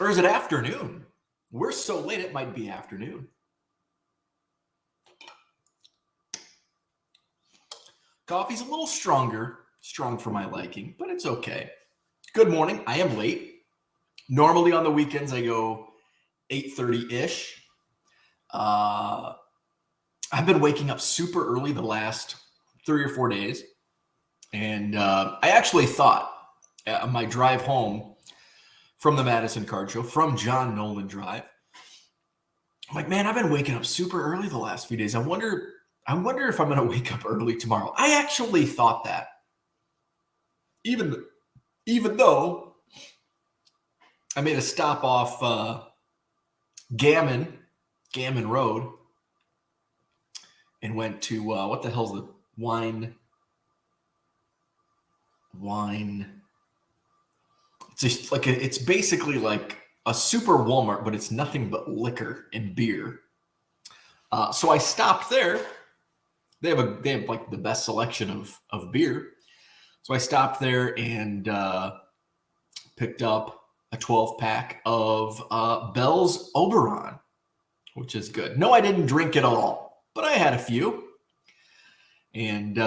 Or is it afternoon? We're so late it might be afternoon. Coffee's a little strong for my liking, but it's okay. Good morning. I am late. Normally on the weekends I go 8:30-ish. I've been waking up super early the last 3 or 4 days. And I actually thought on my drive home from the Madison Card Show, from John Nolan Drive, I'm like, man, I've been waking up super early the last few days. I wonder if I'm going to wake up early tomorrow. I actually thought that. Even though I made a stop off Gammon Road and went to, what the hell's the wine? It's basically like a super Walmart, but it's nothing but liquor and beer. So I stopped there. They have like the best selection of beer. So I stopped there and picked up a 12-pack of Bell's Oberon, which is good. No, I didn't drink it all, but I had a few. And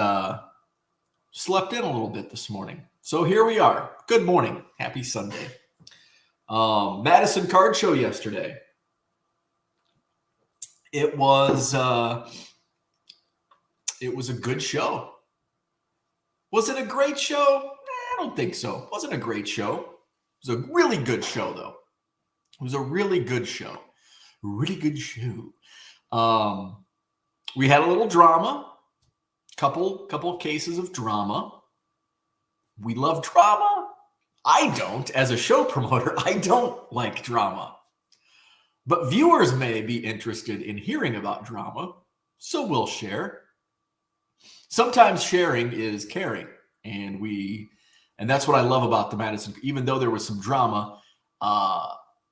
slept in a little bit this morning. So here we are. Good morning. Happy Sunday. Madison Card Show yesterday. It was a good show. Was it a great show? I don't think so. It wasn't a great show. It was a really good show, though. It was a really good show. Really good show. We had a little drama. Couple of cases of drama. We love drama. I don't. As a show promoter, I don't like drama. But viewers may be interested in hearing about drama, so we'll share. Sometimes sharing is caring, and that's what I love about the Madison. Even though there was some drama,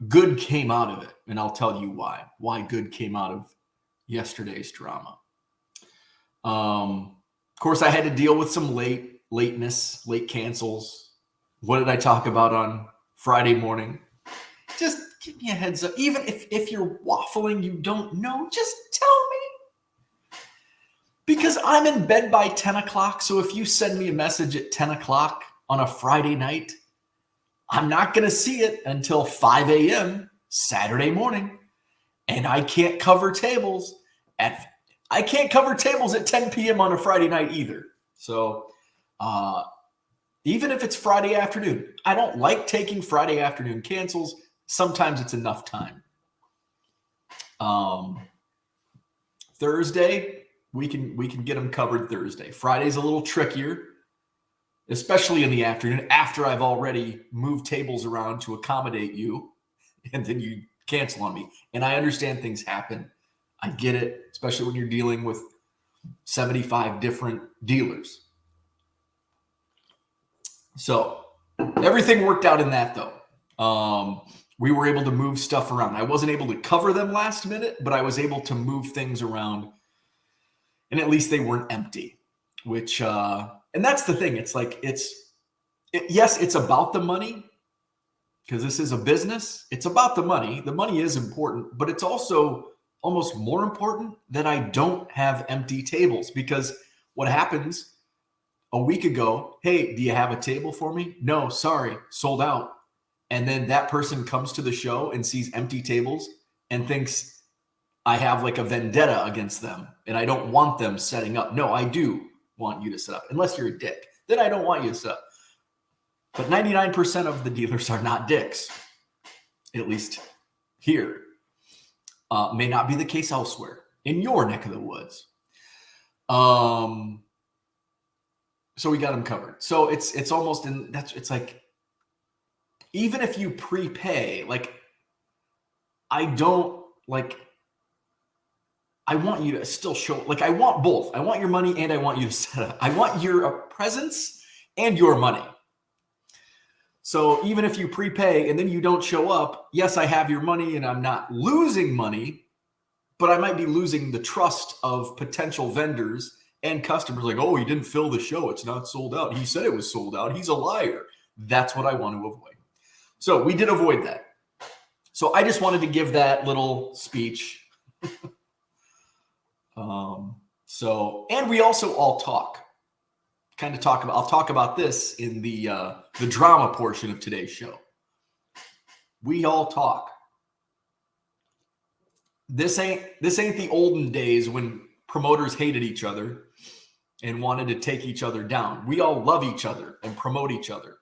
good came out of it, and I'll tell you why. Why good came out of yesterday's drama. Of course, I had to deal with some late cancels. What did I talk about on Friday morning? Just give me a heads up. Even if you're waffling, you don't know, just tell me. Because I'm in bed by 10 o'clock, so if you send me a message at 10 o'clock on a Friday night, I'm not going to see it until 5 a.m. Saturday morning. And I can't cover tables at 10 p.m. on a Friday night either. So even if it's Friday afternoon, I don't like taking Friday afternoon cancels. Sometimes it's enough time. Thursday, we can get them covered Thursday. Friday's a little trickier, especially in the afternoon after I've already moved tables around to accommodate you, and then you cancel on me. And I understand things happen. I get it, especially when you're dealing with 75 different dealers. So everything worked out in that, though. We were able to move stuff around. I wasn't able to cover them last minute, but I was able to move things around, and at least they weren't empty, which, and that's the thing. It's like, yes, it's about the money, because this is a business. It's about the money. The money is important, but it's also almost more important that I don't have empty tables, because what happens a week ago, hey, do you have a table for me? No, sorry, sold out. And then that person comes to the show and sees empty tables and thinks I have like a vendetta against them and I don't want them setting up. No, I do want you to set up. Unless you're a dick, then I don't want you to set up. But 99% of the dealers are not dicks, at least here. May not be the case elsewhere in your neck of the woods. So we got them covered. So it's almost in it's like, even if you prepay, like I want you to still show, like I want both. I want your money and I want you to set up. I want your presence and your money. So even if you prepay and then you don't show up, yes, I have your money and I'm not losing money, but I might be losing the trust of potential vendors and customers. Like, oh, he didn't fill the show. It's not sold out. He said it was sold out. He's a liar. That's what I want to avoid. So we did avoid that. So I just wanted to give that little speech. And we also all talk. I'll talk about this in the drama portion of today's show. We all talk. This ain't the olden days when promoters hated each other and wanted to take each other down. We all love each other and promote each other.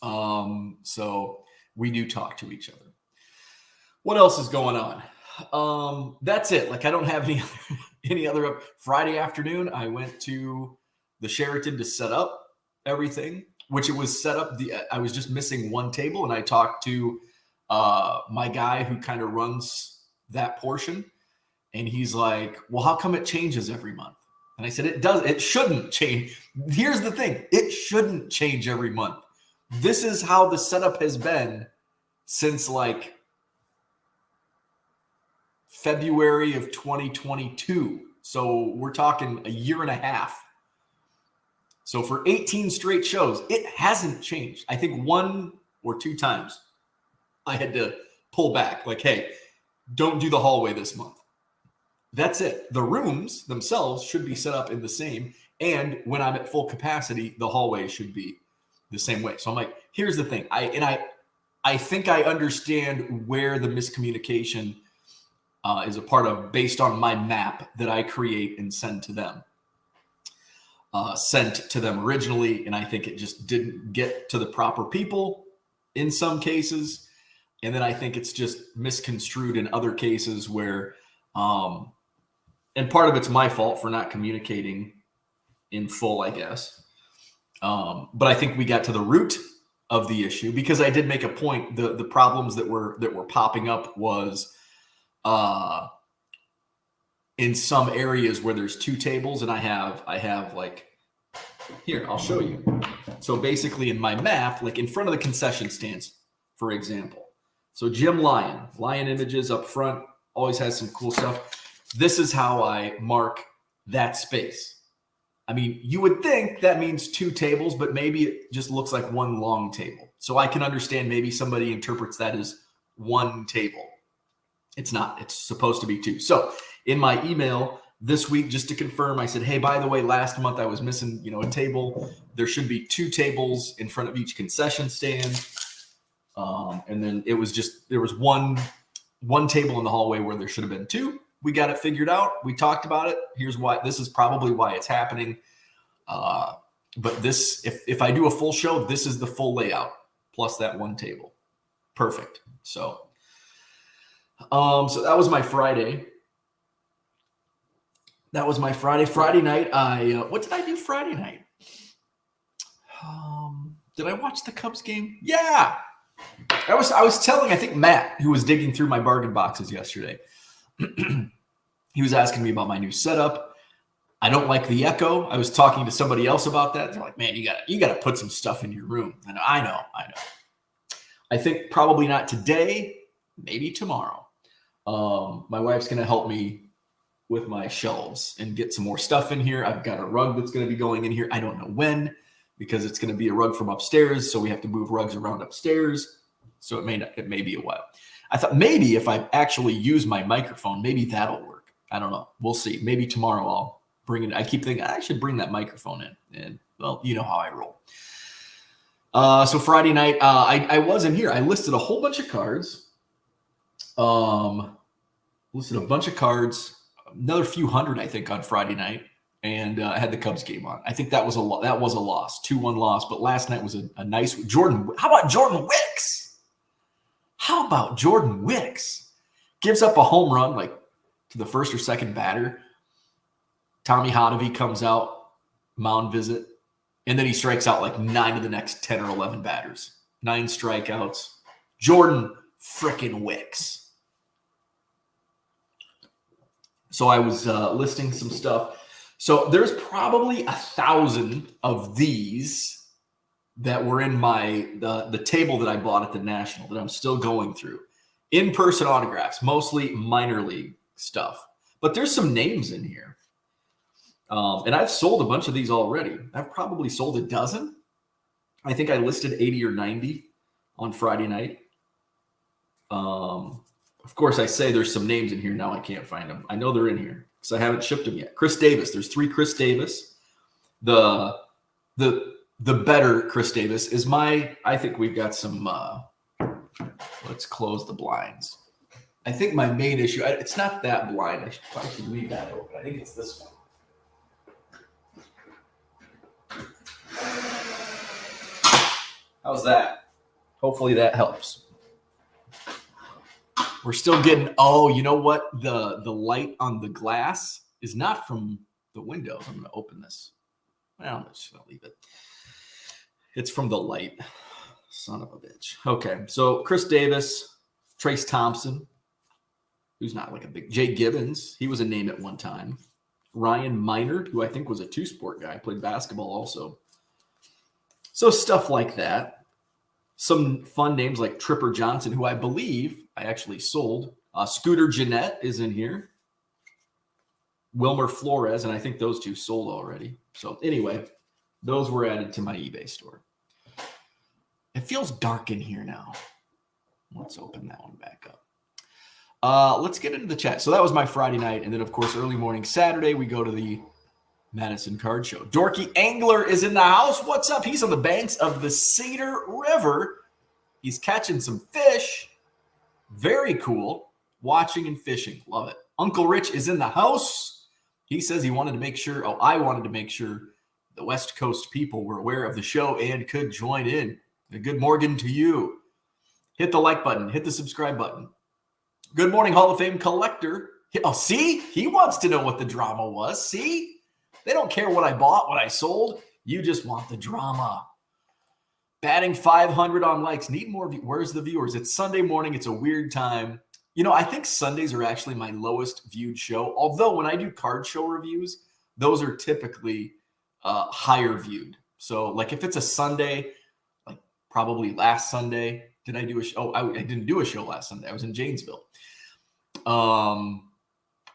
So we do talk to each other. What else is going on? That's it. Like, I don't have any other. Friday afternoon, I went to the Sheraton to set up everything, which it was set up. I was just missing one table, and I talked to my guy who kind of runs that portion, and he's like, well, how come it changes every month? And I said, it shouldn't change. Here's the thing. It shouldn't change every month. This is how the setup has been since like February of 2022. So we're talking a year and a half. So for 18 straight shows, it hasn't changed. I think 1 or 2 times I had to pull back, like, hey, don't do the hallway this month. That's it. The rooms themselves should be set up in the same. And when I'm at full capacity, the hallway should be the same way. So I'm like, here's the thing. I think I understand where the miscommunication is a part of, based on my map that I create and send to them. Sent to them originally, and I think it just didn't get to the proper people in some cases. And then I think it's just misconstrued in other cases where, and part of it's my fault for not communicating in full, I guess. But I think we got to the root of the issue, because I did make a point. The problems that were popping up was in some areas where there's 2 tables, and I have like, here, I'll show you. So basically in my map, like in front of the concession stands, for example. So Jim Lion images up front, always has some cool stuff. This is how I mark that space. I mean, you would think that means 2 tables, but maybe it just looks like one long table. So I can understand maybe somebody interprets that as 1 table. It's not. It's supposed to be 2. So in my email this week, just to confirm, I said, hey, by the way, last month I was missing, a table. There should be 2 tables in front of each concession stand. And then it was just, there was one table in the hallway where there should have been 2. We got it figured out. We talked about it. Here's why. This is probably why it's happening. But this, if I do a full show, this is the full layout plus that 1 table. Perfect. So that was my Friday. Friday night. What did I do Friday night? Did I watch the Cubs game? Yeah. I was telling, I think, Matt, who was digging through my bargain boxes yesterday. He was asking me about my new setup. I don't like the echo. I was talking to somebody else about that. They're like, man, you got to put some stuff in your room. I know. I think probably not today, maybe tomorrow. My wife's going to help me with my shelves and get some more stuff in here. I've got a rug that's going to be going in here. I don't know when, because it's going to be a rug from upstairs. So we have to move rugs around upstairs. So it may be a while. I thought maybe if I actually use my microphone, maybe that'll work. I don't know. We'll see. Maybe tomorrow I'll bring it. I keep thinking I should bring that microphone in. And, well, you know how I roll. So Friday night, I was in here. I listed a whole bunch of cards. Listed a bunch of cards. Another few hundred, I think, on Friday night. And I had the Cubs game on. I think that was a loss. 2-1 loss. But last night was a nice Jordan. How about Jordan Wicks? Gives up a home run, like, to the first or second batter. Tommy Hotovy comes out, mound visit, and then he strikes out like 9 of the next 10 or 11 batters. 9 strikeouts. Jordan frickin' Wicks. So I was listing some stuff. So there's probably 1,000 of these that were in the table that I bought at the National that I'm still going through. In-person autographs, mostly minor league stuff. But there's some names in here. And I've sold a bunch of these already. I've probably sold a dozen. I think I listed 80 or 90 on Friday night. Of course, I say there's some names in here now. I can't find them. I know they're in here because I haven't shipped them yet. Chris Davis. There's 3 Chris Davis. The better Chris Davis is I think we've got some. Let's close the blinds. I think my main issue. It's not that blind. I should leave that open. I think it's this one. How's that? Hopefully that helps. We're still getting, you know what? The light on the glass is not from the window. I'm going to open this. Well, I'm just going to leave it. It's from the light. Son of a bitch. Okay, so Chris Davis, Trace Thompson, who's not like a big, Jay Gibbons. He was a name at one time. Ryan Minard, who I think was a 2-sport guy, played basketball also. So stuff like that. Some fun names like Tripper Johnson, who I believe I actually sold. Scooter Jeanette is in here. Wilmer Flores, and I think those 2 sold already. So anyway, those were added to my eBay store. It feels dark in here now. Let's open that one back up. Let's get into the chat. So that was my Friday night. And then, of course, early morning Saturday, we go to the Madison Card Show. Dorky Angler is in the house. What's up? He's on the banks of the Cedar River. He's catching some fish. Very cool. Watching and fishing. Love it. Uncle Rich is in the house. He says he wanted to make sure, I wanted to make sure the West Coast people were aware of the show and could join in. A good morning to you. Hit the like button. Hit the subscribe button. Good morning, Hall of Fame collector. Oh, see? He wants to know what the drama was. See? They don't care what I bought, what I sold. You just want the drama. Batting 500 on likes. Need more. Where's the viewers? It's Sunday morning. It's a weird time. You know, I think Sundays are actually my lowest viewed show. Although when I do card show reviews, those are typically higher viewed. So like if it's a Sunday, like probably last Sunday, did I do a show? I didn't do a show last Sunday. I was in Janesville.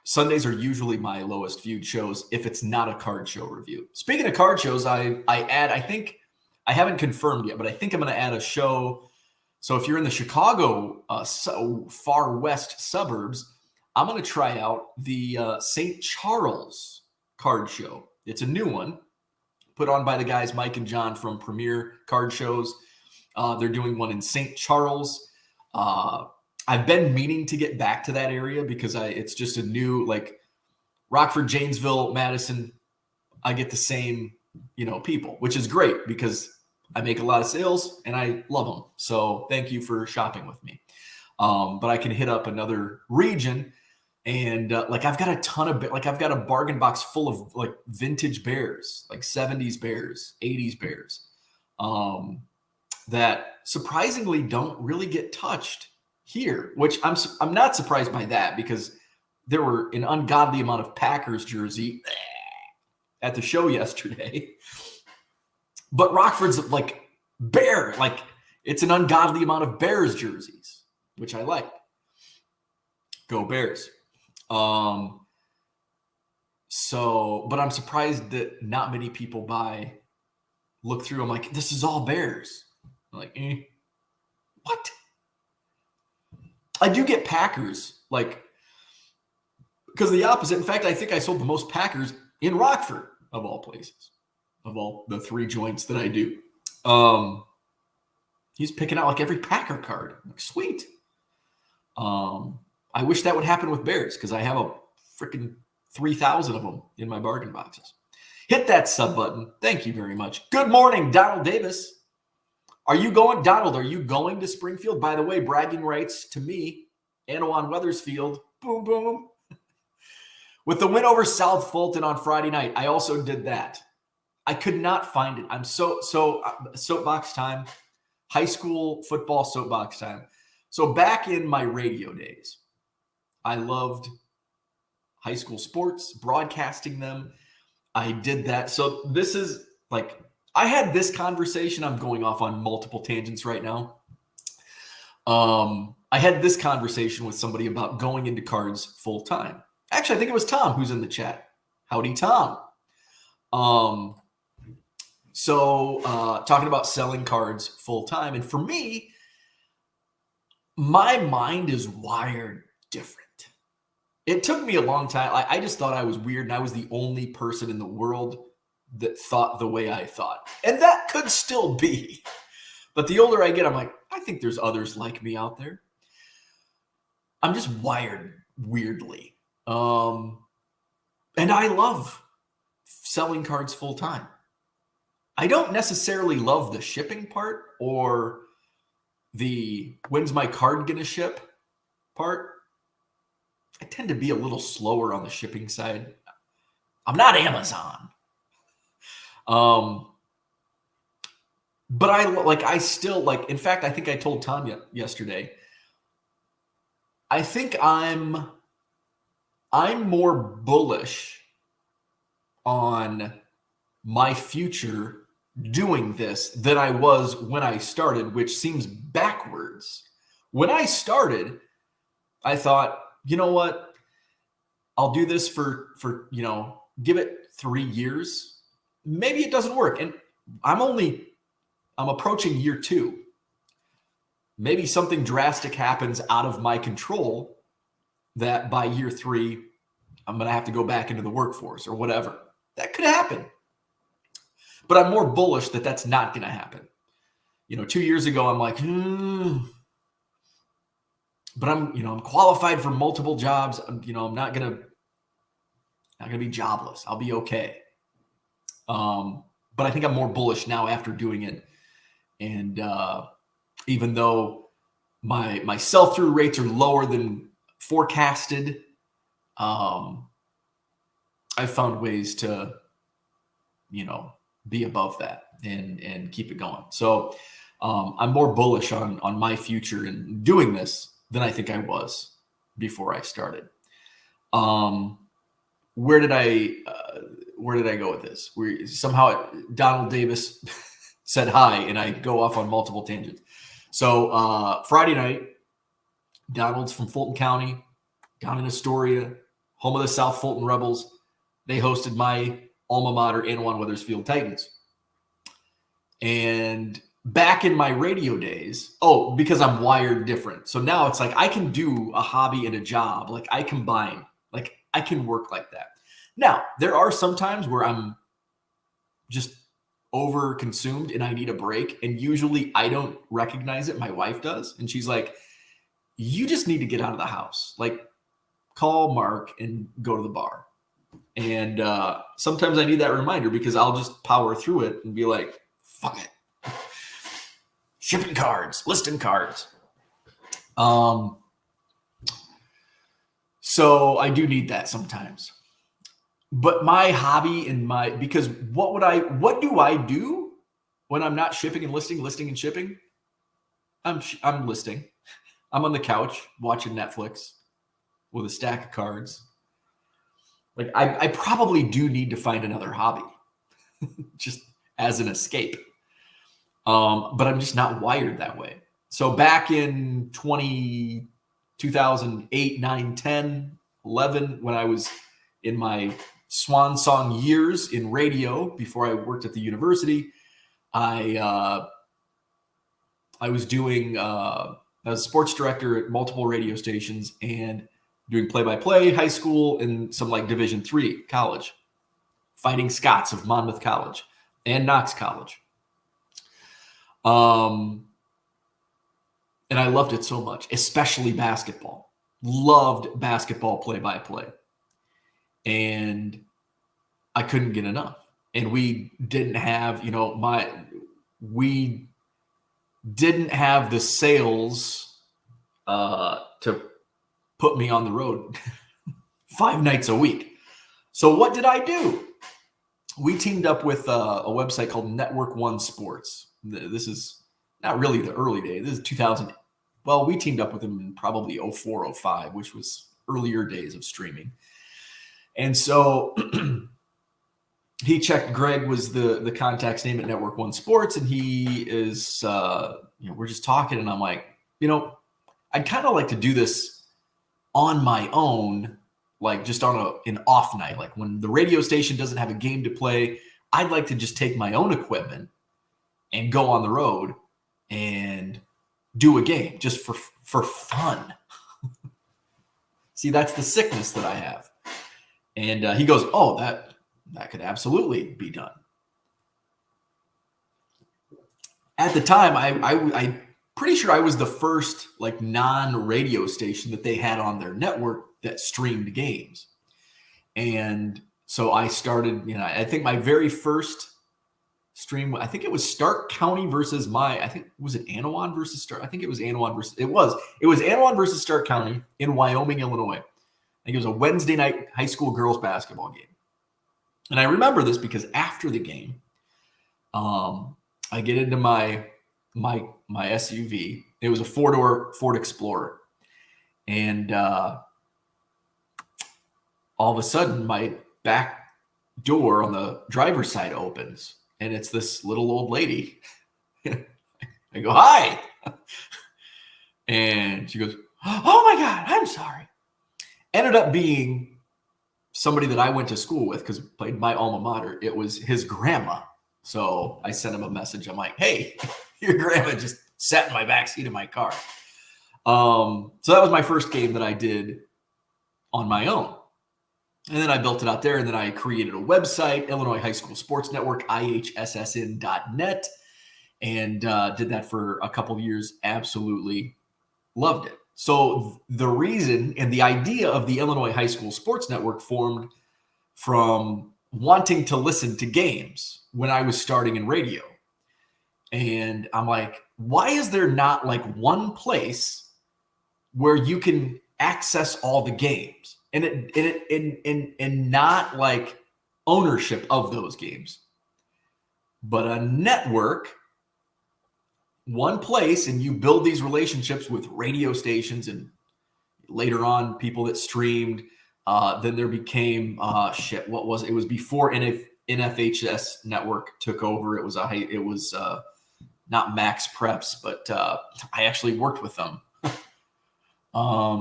Sundays are usually my lowest viewed shows if it's not a card show review. Speaking of card shows, I think I haven't confirmed yet, but I think I'm going to add a show. So if you're in the Chicago far west suburbs, I'm going to try out the St. Charles Card Show. It's a new one put on by the guys Mike and John from Premier Card Shows. They're doing one in St. Charles. I've been meaning to get back to that area because it's just a new, like Rockford, Janesville, Madison. I get the same, people, which is great because I make a lot of sales and I love them. So thank you for shopping with me. But I can hit up another region and I've got a ton of, I've got a bargain box full of like vintage bears, like 70s bears, 80s bears that surprisingly don't really get touched here, which I'm not surprised by that because there were an ungodly amount of Packers jersey at the show yesterday. But Rockford's like bear, like it's an ungodly amount of Bears jerseys, which I like. Go Bears. But I'm surprised that not many people look through. I'm like, this is all Bears. I'm like, what? I do get Packers, because the opposite. In fact, I think I sold the most Packers in Rockford, of all places, of all the 3 joints that I do. He's picking out like every Packer card. I'm like, sweet. I wish that would happen with Bears because I have a freaking 3,000 of them in my bargain boxes. Hit that sub button. Thank you very much. Good morning, Donald Davis. Donald, are you going to Springfield? By the way, bragging rights to me, Anawan Weathersfield. Boom, boom. With the win over South Fulton on Friday night, I also did that. I could not find it. I'm so soapbox time, high school football soapbox time. So back in my radio days, I loved high school sports, broadcasting them. I did that. So this is I had this conversation. I'm going off on multiple tangents right now. I had this conversation with somebody about going into cards full time. Actually, I think it was Tom who's in the chat. Howdy, Tom. So talking about selling cards full time. And for me, my mind is wired different. It took me a long time. I just thought I was weird, and I was the only person in the world that thought the way I thought. And that could still be. But the older I get, I'm like, I think there's others like me out there. I'm just wired weirdly. And I love selling cards full time. I don't necessarily love the shipping part or the when's my card gonna ship part. I tend to be a little slower on the shipping side. I'm not Amazon. But I still like, in fact, I think I told Tanya yesterday, I think I'm more bullish on my future doing this than I was when I started, which seems backwards. When I started, I thought, you know what? I'll do this for give it 3 years. Maybe it doesn't work. And I'm approaching year 2. Maybe something drastic happens out of my control that by year 3, I'm going to have to go back into the workforce or whatever. That could happen. But I'm more bullish that that's not going to happen. 2 years ago, I'm like, but I'm qualified for multiple jobs. I'm not gonna be jobless. I'll be okay. But I think I'm more bullish now after doing it. And even though my sell-through rates are lower than forecasted, I've found ways to, be above that and keep it going. So I'm more bullish on my future in doing this than I think I was before I started. Where did I go with this? Somehow Donald Davis said hi, and I go off on multiple tangents. So Friday night, Donald's from Fulton County, down in Astoria, home of the South Fulton Rebels. They hosted my alma mater, Annawan Weathersfield Titans. And back in my radio days, because I'm wired different. So now it's like I can do a hobby and a job. Like I combine, like I can work like that. Now, there are some times where I'm just over consumed and I need a break. And usually I don't recognize it. My wife does. And she's like, you just need to get out of the house. Like call Mark and go to the bar. And sometimes I need that reminder because I'll just power through it and be like, fuck it. Shipping cards, listing cards. So I do need that sometimes. But my hobby and because what do I do when I'm not shipping and listing and shipping? I'm listing. I'm on the couch watching Netflix with a stack of cards. Like I probably do need to find another hobby just as an escape. But I'm just not wired that way. So back in 2008, 9, 10, 11, when I was in my swan song years in radio before I worked at the university, I was doing as a sports director at multiple radio stations and doing play-by-play, high school, and some like Division III college, Fighting Scots of Monmouth College and Knox College. And I loved it so much, especially basketball. Loved basketball play-by-play. And I couldn't get enough. And we didn't have, we didn't have the sales to put me on the road 5 nights a week. So what did I do? We teamed up with a website called Network One Sports. This is not really the early days. This is 2000. Well, we teamed up with them in probably 04, 05, which was earlier days of streaming. And so he checked, Greg was the contact's name at Network One Sports, and he is, we're just talking, and I'm like, I'd kind of like to do this on my own, like just on an off night. Like when the radio station doesn't have a game to play, I'd like to just take my own equipment and go on the road and do a game just for fun. See, that's the sickness that I have. And he goes, oh, that could absolutely be done. At the time, I'm pretty sure I was the first like non-radio station that they had on their network that streamed games. And so I started, I think my very first stream, I think it was Stark County versus was it Anawan versus Stark? I think it was Anawan versus, it was Anawan versus Stark County in Wyoming, Illinois. I think it was a Wednesday night high school girls basketball game. And I remember this because after the game, I get into my SUV. It was a 4-door Ford Explorer. And all of a sudden, my back door on the driver's side opens. And it's this little old lady. I go, hi. And she goes, oh my God, I'm sorry. Ended up being somebody that I went to school with because played my alma mater. It was his grandma. So I sent him a message. I'm like, hey, your grandma just sat in my backseat of my car. So that was my first game that I did on my own. And then I built it out there. And then I created a website, Illinois High School Sports Network, ihssn.net, and did that for a couple of years. Absolutely loved it. So the reason and the idea of the Illinois High School Sports Network formed from wanting to listen to games when I was starting in radio. And I'm like, why is there not like one place where you can access all the games and not like ownership of those games, but a network, one place, and you build these relationships with radio stations and later on people that streamed. Then there became what was it? It was before NFHS network took over. It was not Max Preps, but I actually worked with them. Oh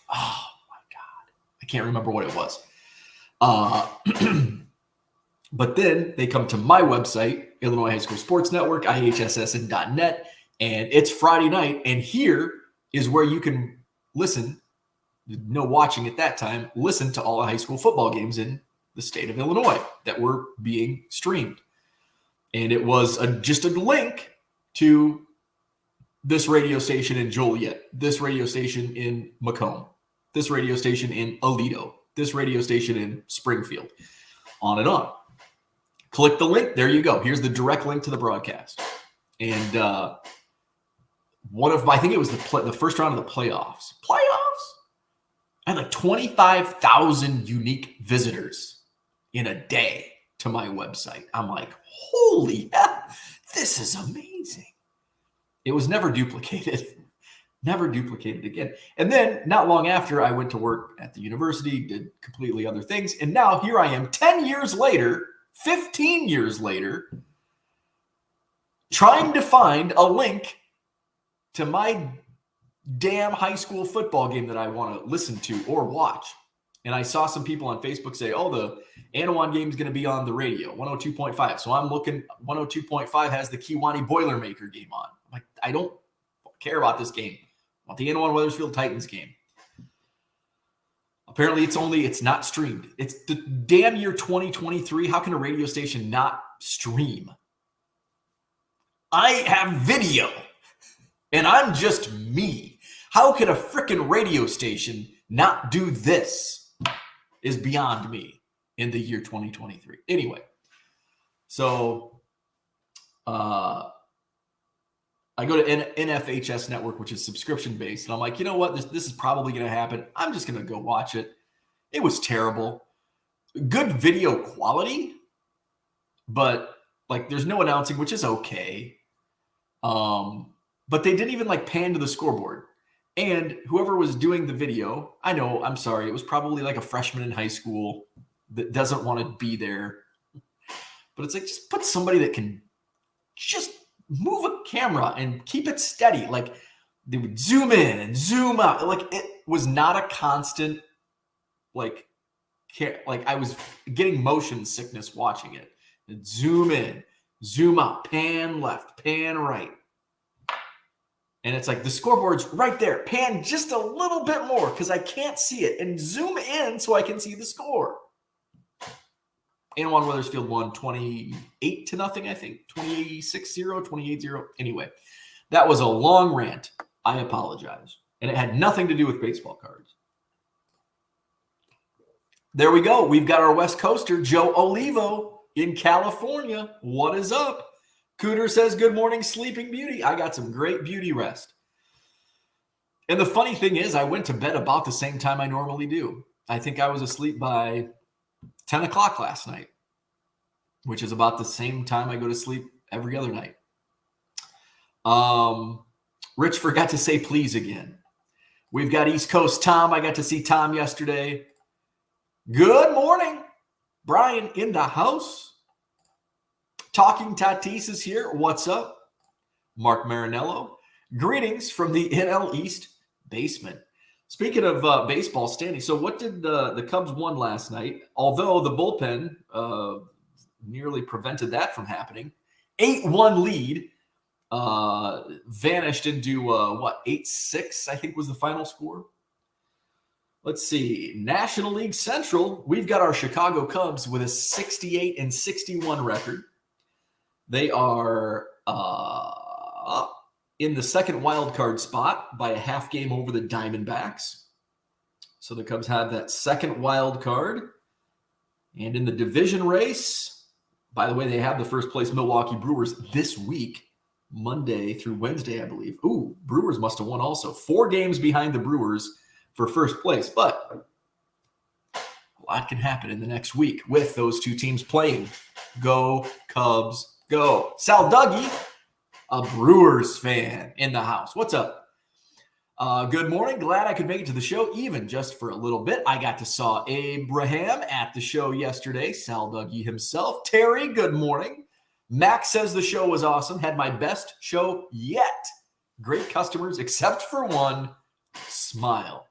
my God, I can't remember what it was. But then they come to my website, Illinois High School Sports Network, ihssn.net, and it's Friday night, and here is where you can listen. No watching at that time, listen to all the high school football games in the state of Illinois that were being streamed. And it was just a link to this radio station in Joliet, this radio station in Macomb, this radio station in Aledo, this radio station in Springfield, on and on. Click the link. There you go. Here's the direct link to the broadcast. And I think it was the first round of the playoffs. I had like 25,000 unique visitors in a day to my website. I'm like, holy hell, this is amazing. It was never duplicated again. And then not long after, I went to work at the university, did completely other things. And now here I am 10 years later, 15 years later, trying to find a link to my damn high school football game that I want to listen to or watch. And I saw some people on Facebook say, oh, the Anawan game is going to be on the radio, 102.5. So I'm looking, 102.5 has the Kewanee Boilermaker game on. I'm like, I don't care about this game. I want the Anawan Weathersfield Titans game. Apparently it's not streamed. It's the damn year 2023. How can a radio station not stream? I have video and I'm just me. How can a freaking radio station not do this is beyond me in the year 2023. Anyway, so I go to NFHS network, which is subscription based. And I'm like, you know what? This is probably going to happen. I'm just going to go watch it. It was terrible. Good video quality, but like there's no announcing, which is okay. But they didn't even like pan to the scoreboard. And whoever was doing the video, I'm sorry, it was probably like a freshman in high school that doesn't want to be there. But it's like, just put somebody that can just move a camera and keep it steady. Like they would zoom in and zoom out. Like it was not a constant, like I was getting motion sickness watching it. It'd zoom in, zoom out, pan left, pan right. And it's like the scoreboard's right there. Pan just a little bit more because I can't see it. And zoom in so I can see the score. Annawan Wethersfield won 28-0, I think. 26-0, 28-0. Anyway, that was a long rant. I apologize. And it had nothing to do with baseball cards. There we go. We've got our West Coaster, Joe Olivo in California. What is up? Cooter says, good morning, Sleeping Beauty. I got some great beauty rest. And the funny thing is, I went to bed about the same time I normally do. I think I was asleep by 10 o'clock last night, which is about the same time I go to sleep every other night. Rich forgot to say please again. We've got East Coast Tom. I got to see Tom yesterday. Good morning. Brian in the house. Talking Tatis is here. What's up? Mark Marinello. Greetings from the NL East basement. Speaking of baseball standing, so what did the Cubs won last night? Although the bullpen nearly prevented that from happening. 8-1 lead vanished into 8-6, I think was the final score. Let's see. National League Central, we've got our Chicago Cubs with a 68-61 record. They are in the second wild card spot by a half game over the Diamondbacks. So the Cubs have that second wild card. And in the division race, by the way, they have the first place Milwaukee Brewers this week, Monday through Wednesday, I believe. Ooh, Brewers must have won also. 4 games behind the Brewers for first place. But a lot can happen in the next week with those two teams playing. Go Cubs. Go. Sal Dougie, a Brewers fan in the house. What's up? Good morning. Glad I could make it to the show, even just for a little bit. I got to saw Abraham at the show yesterday. Sal Dougie himself. Terry, good morning. Max says the show was awesome. Had my best show yet. Great customers, except for one. Smile.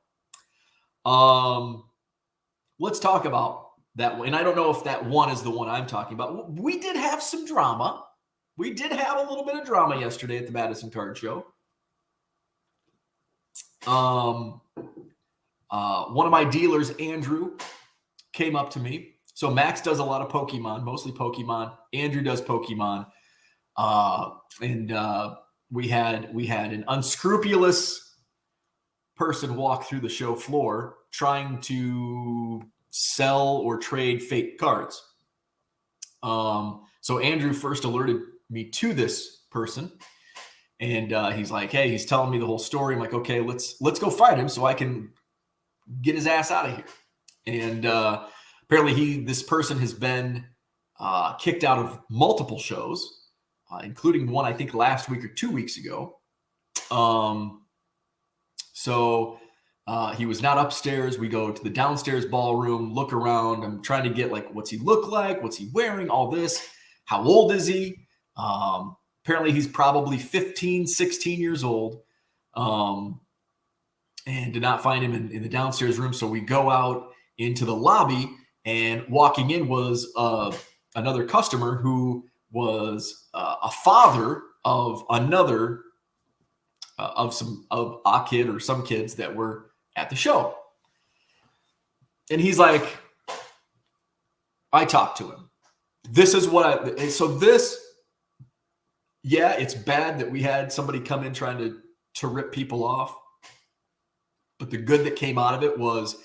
Let's talk about that one. And I don't know if that one is the one I'm talking about. We did have some drama. We did have a little bit of drama yesterday at the Madison Card Show. One of my dealers, Andrew, came up to me. So Max does a lot of Pokemon, mostly Pokemon. Andrew does Pokemon. We had an unscrupulous person walk through the show floor trying to sell or trade fake cards. So Andrew first alerted me to this person, and he's like, hey, he's telling me the whole story. I'm like, okay, let's go find him so I can get his ass out of here. And apparently this person has been kicked out of multiple shows, including one I think last week or 2 weeks ago. So he was not upstairs. We go to the downstairs ballroom, look around. I'm trying to get like, what's he look like? What's he wearing? All this. How old is he? Apparently he's probably 15, 16 years old. And did not find him in the downstairs room. So we go out into the lobby, and walking in was another customer who was a father of another of a kid or some kids that were at the show. And he's like, I talked to him. This is what it's bad that we had somebody come in trying to rip people off. But the good that came out of it was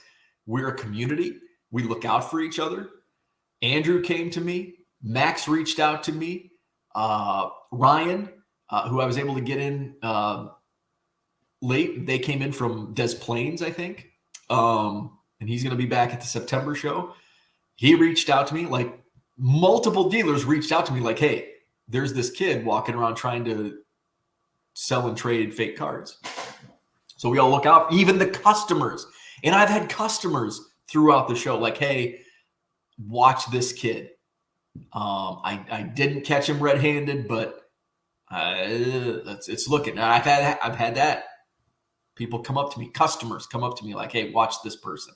we're a community. We look out for each other. Andrew came to me. Max reached out to me. Ryan, who I was able to get in late. They came in from Des Plaines, I think. And he's going to be back at the September show. He reached out to me. Like multiple dealers reached out to me like, hey, there's this kid walking around trying to sell and trade fake cards. So we all look out, even the customers. And I've had customers throughout the show like, hey, watch this kid. I didn't catch him red-handed, but it's looking. I've had that. People come up to me, customers come up to me like, hey, watch this person.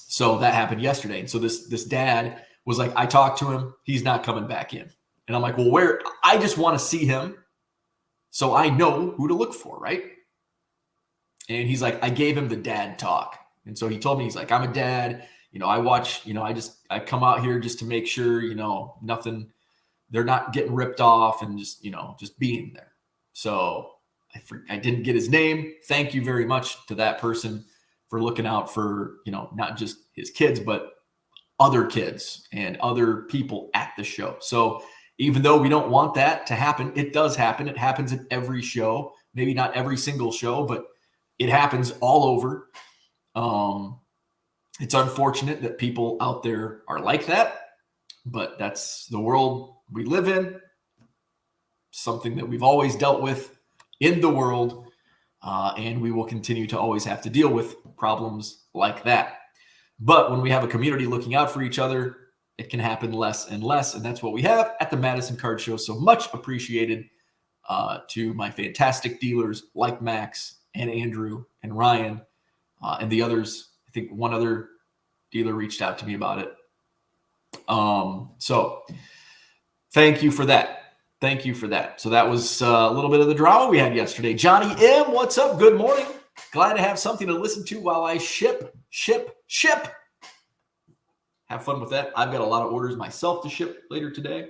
So that happened yesterday. And so this dad was like, I talked to him. He's not coming back in. And I'm like, well, where? I just want to see him. So I know who to look for, right? And he's like, I gave him the dad talk. And so he told me, he's like, I'm a dad. I watch, I come out here just to make sure, nothing, they're not getting ripped off and just being there. So I didn't get his name. Thank you very much to that person for looking out for, not just his kids, but other kids and other people at the show. So even though we don't want that to happen, it does happen. It happens at every show, maybe not every single show, but it happens all over. It's unfortunate that people out there are like that, but that's the world we live in. Something that we've always dealt with in the world, and we will continue to always have to deal with problems like that. But when we have a community looking out for each other, it can happen less and less, and that's what we have at the Madison Card Show. So much appreciated to my fantastic dealers like Max and Andrew and Ryan and the others. I think one other dealer reached out to me about it. So thank you for that. Thank you for that. So that was a little bit of the drama we had yesterday. Johnny M, what's up? Good morning. Glad to have something to listen to while I ship. Have fun with that. I've got a lot of orders myself to ship later today.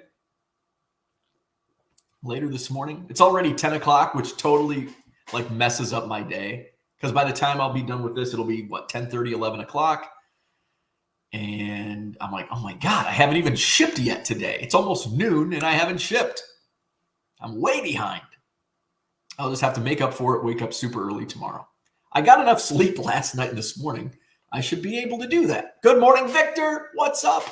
Later this morning. It's already 10 o'clock, which totally messes up my day. Because by the time I'll be done with this, it'll be 10:30, 11 o'clock. And I'm like, oh my God, I haven't even shipped yet today. It's almost noon and I haven't shipped. I'm way behind. I'll just have to make up for it, wake up super early tomorrow. I got enough sleep last night and this morning. I should be able to do that. Good morning, Victor. What's up?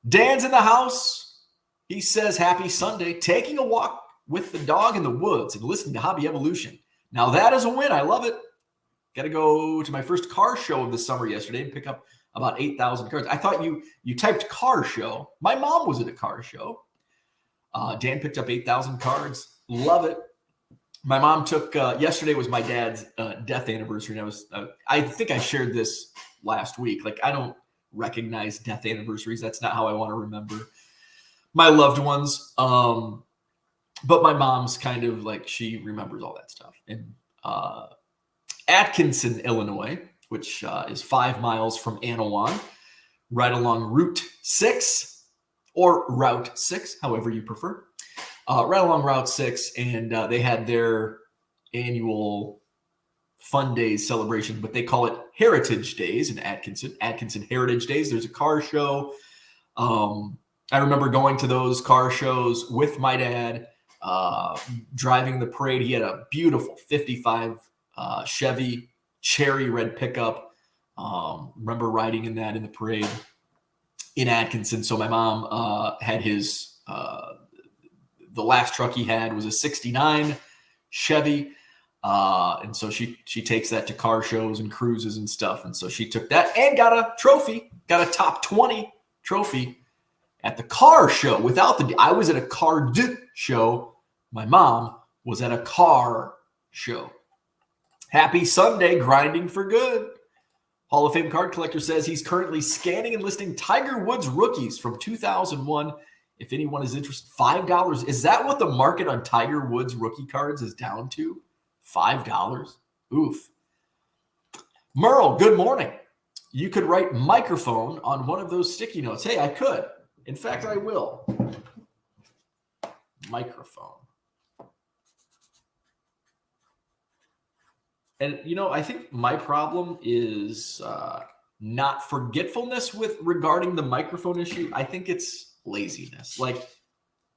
Dan's in the house. He says, happy Sunday. Taking a walk with the dog in the woods and listening to Hobby Evolution. Now that is a win. I love it. Got to go to my first car show of the summer yesterday and pick up about 8,000 cards. I thought you typed car show. My mom was at a car show. Dan picked up 8,000 cards. Love it. My mom took, yesterday was my dad's death anniversary. And I think I shared this last week. I don't recognize death anniversaries. That's not how I want to remember my loved ones. But my mom's kind of she remembers all that stuff. And Atkinson, Illinois, which is 5 miles from Anawan, right along Route 6 or Route 6, however you prefer. Right along Route 6, and they had their annual Fun Days celebration, but they call it Heritage Days in Atkinson Heritage Days. There's a car show. I remember going to those car shows with my dad, driving the parade. He had a beautiful 55 Chevy cherry red pickup. Remember riding in that in the parade in Atkinson. So my mom had his, the last truck he had was a 69 Chevy. And so she takes that to car shows and cruises and stuff. And so she took that and got a trophy, got a top 20 trophy at the car show I was at a car show. My mom was at a car show. Happy Sunday, grinding for good. Hall of Fame card collector says he's currently scanning and listing Tiger Woods rookies from 2001. If anyone is interested, $5. Is that what the market on Tiger Woods rookie cards is down to? $5? Oof. Merle, good morning. You could write microphone on one of those sticky notes. Hey, I could. In fact, I will. Microphone. And, I think my problem is not forgetfulness regarding the microphone issue. I think it's laziness.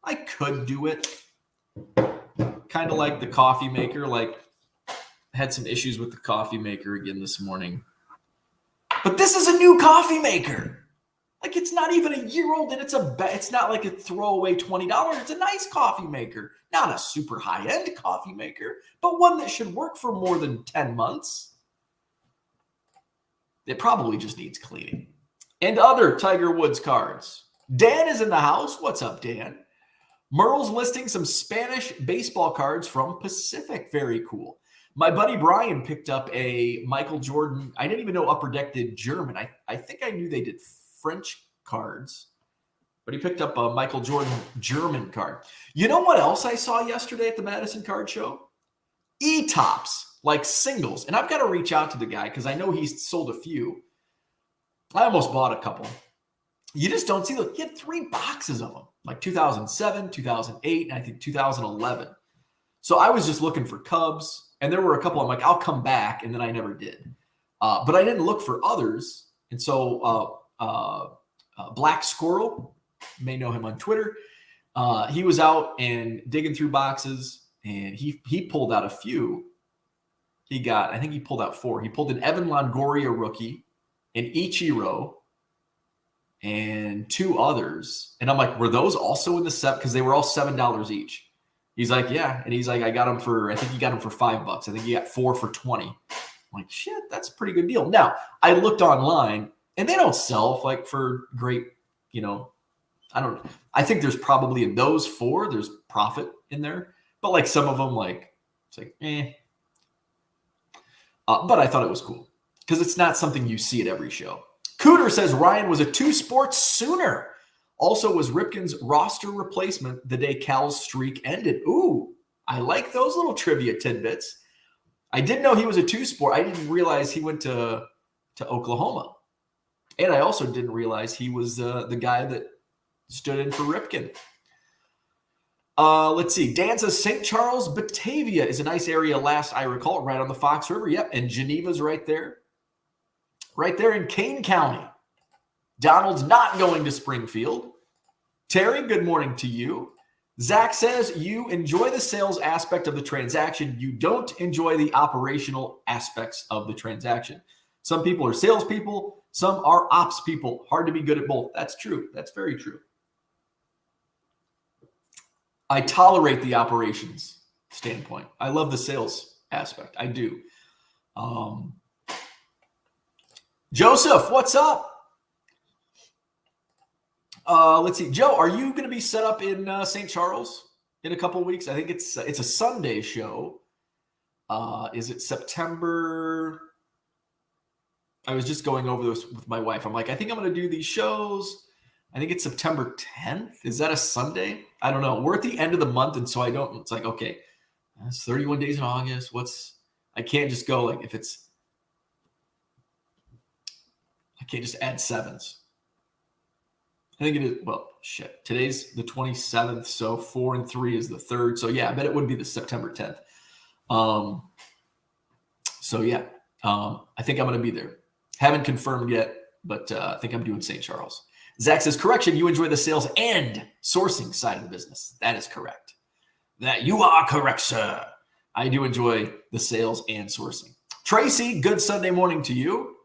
I could do it. Kind of like the coffee maker. Had some issues with the coffee maker again this morning. But this is a new coffee maker. It's not even a year old, and it's not like a throwaway $20. It's a nice coffee maker. Not a super high-end coffee maker, but one that should work for more than 10 months. It probably just needs cleaning. And other Tiger Woods cards. Dan is in the house. What's up, Dan? Merle's listing some Spanish baseball cards from Pacific. Very cool. My buddy Brian picked up a Michael Jordan. I didn't even know Upper Deck did German. I think I knew they did French cards, but he picked up a Michael Jordan German card. You know what else I saw yesterday at the Madison Card Show? E-tops, like singles. And I've got to reach out to the guy because I know he's sold a few. I almost bought a couple. You just don't see them. He had 3 boxes of them, like 2007, 2008, and I think 2011. So I was just looking for Cubs, and there were a couple. I'm like, I'll come back, and then I never did. But I didn't look for others. And so Black Squirrel, you may know him on Twitter. He was out and digging through boxes, and he pulled out a few. I think he pulled out 4. He pulled an Evan Longoria rookie, an Ichiro, and 2 others. And I'm like, were those also in the set? Because they were all $7 each. He's like, yeah. And he's like, I think he got them for $5. I think he got 4 for 20. I'm like, shit, that's a pretty good deal. Now, I looked online, and they don't sell like for great, I think there's probably in those 4, there's profit in there. But like some of them, like, it's like, eh. But I thought it was cool because it's not something you see at every show. Cooter says Ryan was a 2 sports Sooner. Also was Ripken's roster replacement the day Cal's streak ended. Ooh, I like those little trivia tidbits. I did know he was a 2 sport. I didn't realize he went to Oklahoma. And I also didn't realize he was the guy that stood in for Ripken. Let's see. Dan says St. Charles, Batavia is a nice area last I recall, right on the Fox River. Yep, and Geneva's right there. Right there in Kane County. Donald's not going to Springfield. Terry, good morning to you. Zach says you enjoy the sales aspect of the transaction. You don't enjoy the operational aspects of the transaction. Some people are salespeople. Some are ops people. Hard to be good at both. That's true. That's very true. I tolerate the operations standpoint. I love the sales aspect. I do. Joseph, what's up? Let's see. Joe, are you going to be set up in St. Charles in a couple of weeks? I think it's a Sunday show. Is it September? I was just going over this with my wife. I'm like, I think I'm going to do these shows. I think it's September 10th. Is that a Sunday? I don't know. We're at the end of the month, and so it's like, okay, it's 31 days in August. I can't just go like I can't just add 7s. I think it is, shit. Today's the 27th, so 4 and 3 is the 3rd. So yeah, I bet it would be the September 10th. So yeah, I think I'm going to be there. Haven't confirmed yet, but I think I'm doing St. Charles. Zach says, correction, you enjoy the sales and sourcing side of the business. That is correct. That you are correct, sir. I do enjoy the sales and sourcing. Tracy, good Sunday morning to you.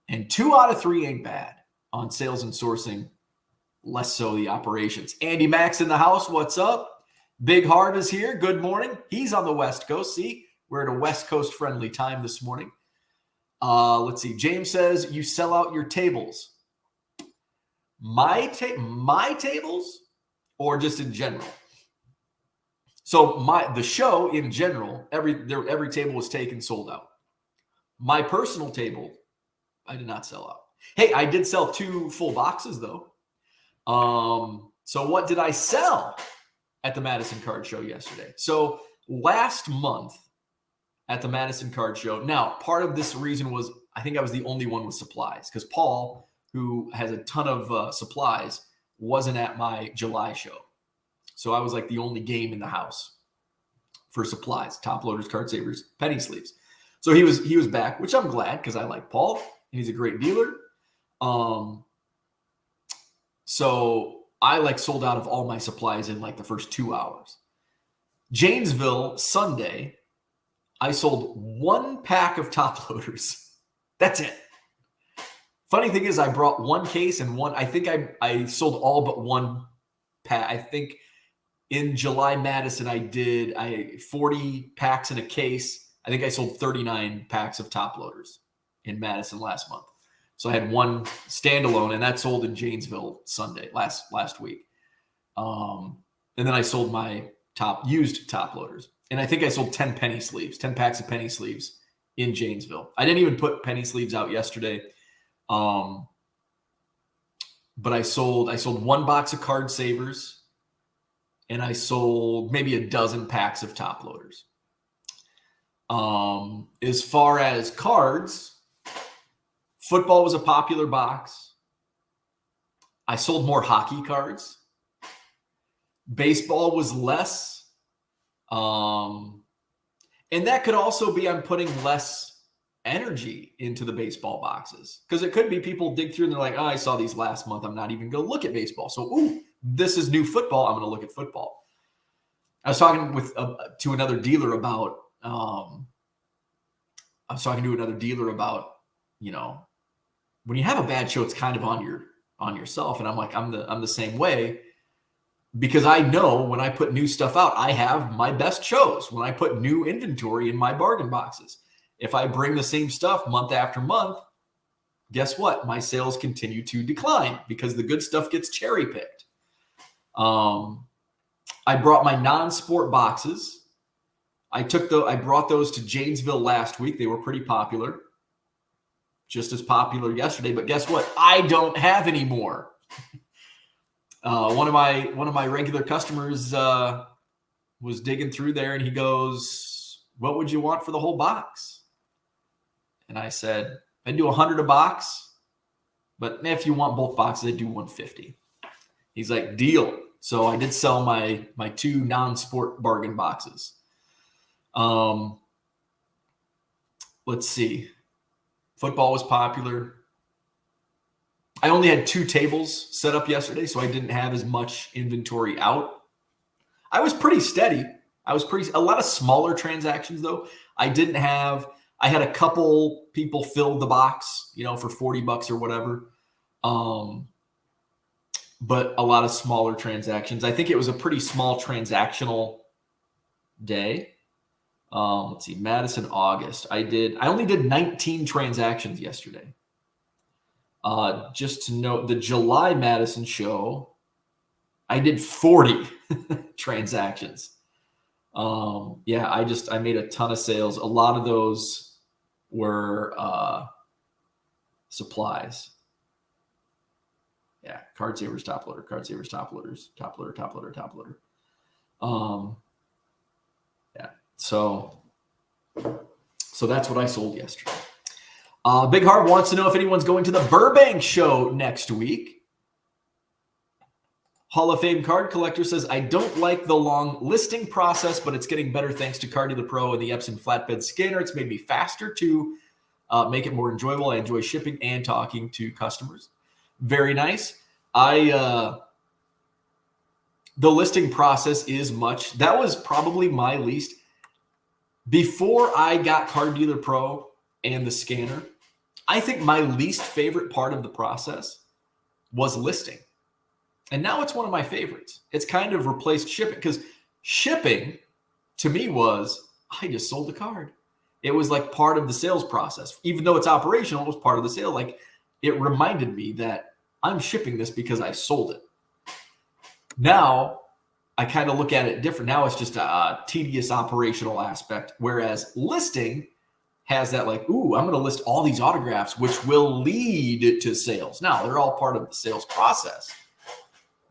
And 2 out of 3 ain't bad on sales and sourcing, less so the operations. Andy Max in the house, what's up? Big Hard is here. Good morning. He's on the West Coast. See, we're at a West Coast friendly time this morning. Let's see. James says you sell out your tables. My tables or just in general? So the show in general, every table was taken, sold out. My personal table, I did not sell out. Hey, I did sell 2 full boxes though. So what did I sell at the Madison Card Show yesterday? So last month at the Madison Card Show, now part of this reason was I think I was the only one with supplies because Paul, who has a ton of supplies, wasn't at my July show. So I was like the only game in the house for supplies, top loaders, card savers, penny sleeves. So he was back, which I'm glad because I like Paul and he's a great dealer. So I sold out of all my supplies in the first 2 hours. Janesville Sunday, I sold 1 pack of top loaders. That's it. Funny thing is I brought 1 case and I think I sold all but 1 pack. I think in July Madison, I did 40 packs in a case. I think I sold 39 packs of top loaders in Madison last month. So I had 1 standalone, and that sold in Janesville Sunday last week. And then I sold my used top loaders, and I think I sold 10 packs of penny sleeves in Janesville. I didn't even put penny sleeves out yesterday, but I sold 1 box of card savers, and I sold maybe a dozen packs of top loaders. As far as cards, football was a popular box. I sold more hockey cards. Baseball was less. And that could also be I'm putting less energy into the baseball boxes, because it could be people dig through and they're like, oh, I saw these last month. I'm not even going to look at baseball. So, ooh, this is new football. I'm going to look at football. I was talking to another dealer about, you know, when you have a bad show, it's kind of on yourself. And I'm like, I'm the same way, because I know when I put new stuff out, I have my best shows when I put new inventory in my bargain boxes. If I bring the same stuff month after month, guess what? My sales continue to decline because the good stuff gets cherry picked. I brought my non-sport boxes. I brought those to Janesville last week. They were pretty popular. Just as popular yesterday, but guess what? I don't have any more. One of my regular customers was digging through there, and he goes, "What would you want for the whole box?" And I said, "I'd do 100 a box, but if you want both boxes, I'd do 150. He's like, "Deal." So I did sell my 2 non-sport bargain boxes. Let's see. Football was popular. I only had 2 tables set up yesterday, so I didn't have as much inventory out. I was pretty steady. A lot of smaller transactions, though. I had a couple people fill the box, for $40 or whatever. But a lot of smaller transactions. I think it was a pretty small transactional day. Let's see, Madison, August. I only did 19 transactions yesterday. Just to note, the July Madison show, I did 40 transactions. I made a ton of sales. A lot of those were supplies. Yeah, card savers, top loader, card savers, top loaders, top loader, top loader, top loader. So that's what I sold yesterday. Big Harp wants to know if anyone's going to the Burbank show next week. Hall of Fame card collector says, I don't like the long listing process, but it's getting better thanks to Card Dealer Pro and the Epson flatbed scanner. It's made me faster to make it more enjoyable. I enjoy shipping and talking to customers. Very nice. The listing process is that was probably my least. Before I got Card Dealer Pro and the scanner, I think my least favorite part of the process was listing. And now it's one of my favorites. It's kind of replaced shipping, because shipping to me was, I just sold the card. It was like part of the sales process. Even though it's operational, it was part of the sale. Like, it reminded me that I'm shipping this because I sold it. Now, I kind of look at it different. Now it's just a tedious operational aspect, whereas listing has that like, ooh, I'm going to list all these autographs, which will lead to sales. Now, they're all part of the sales process,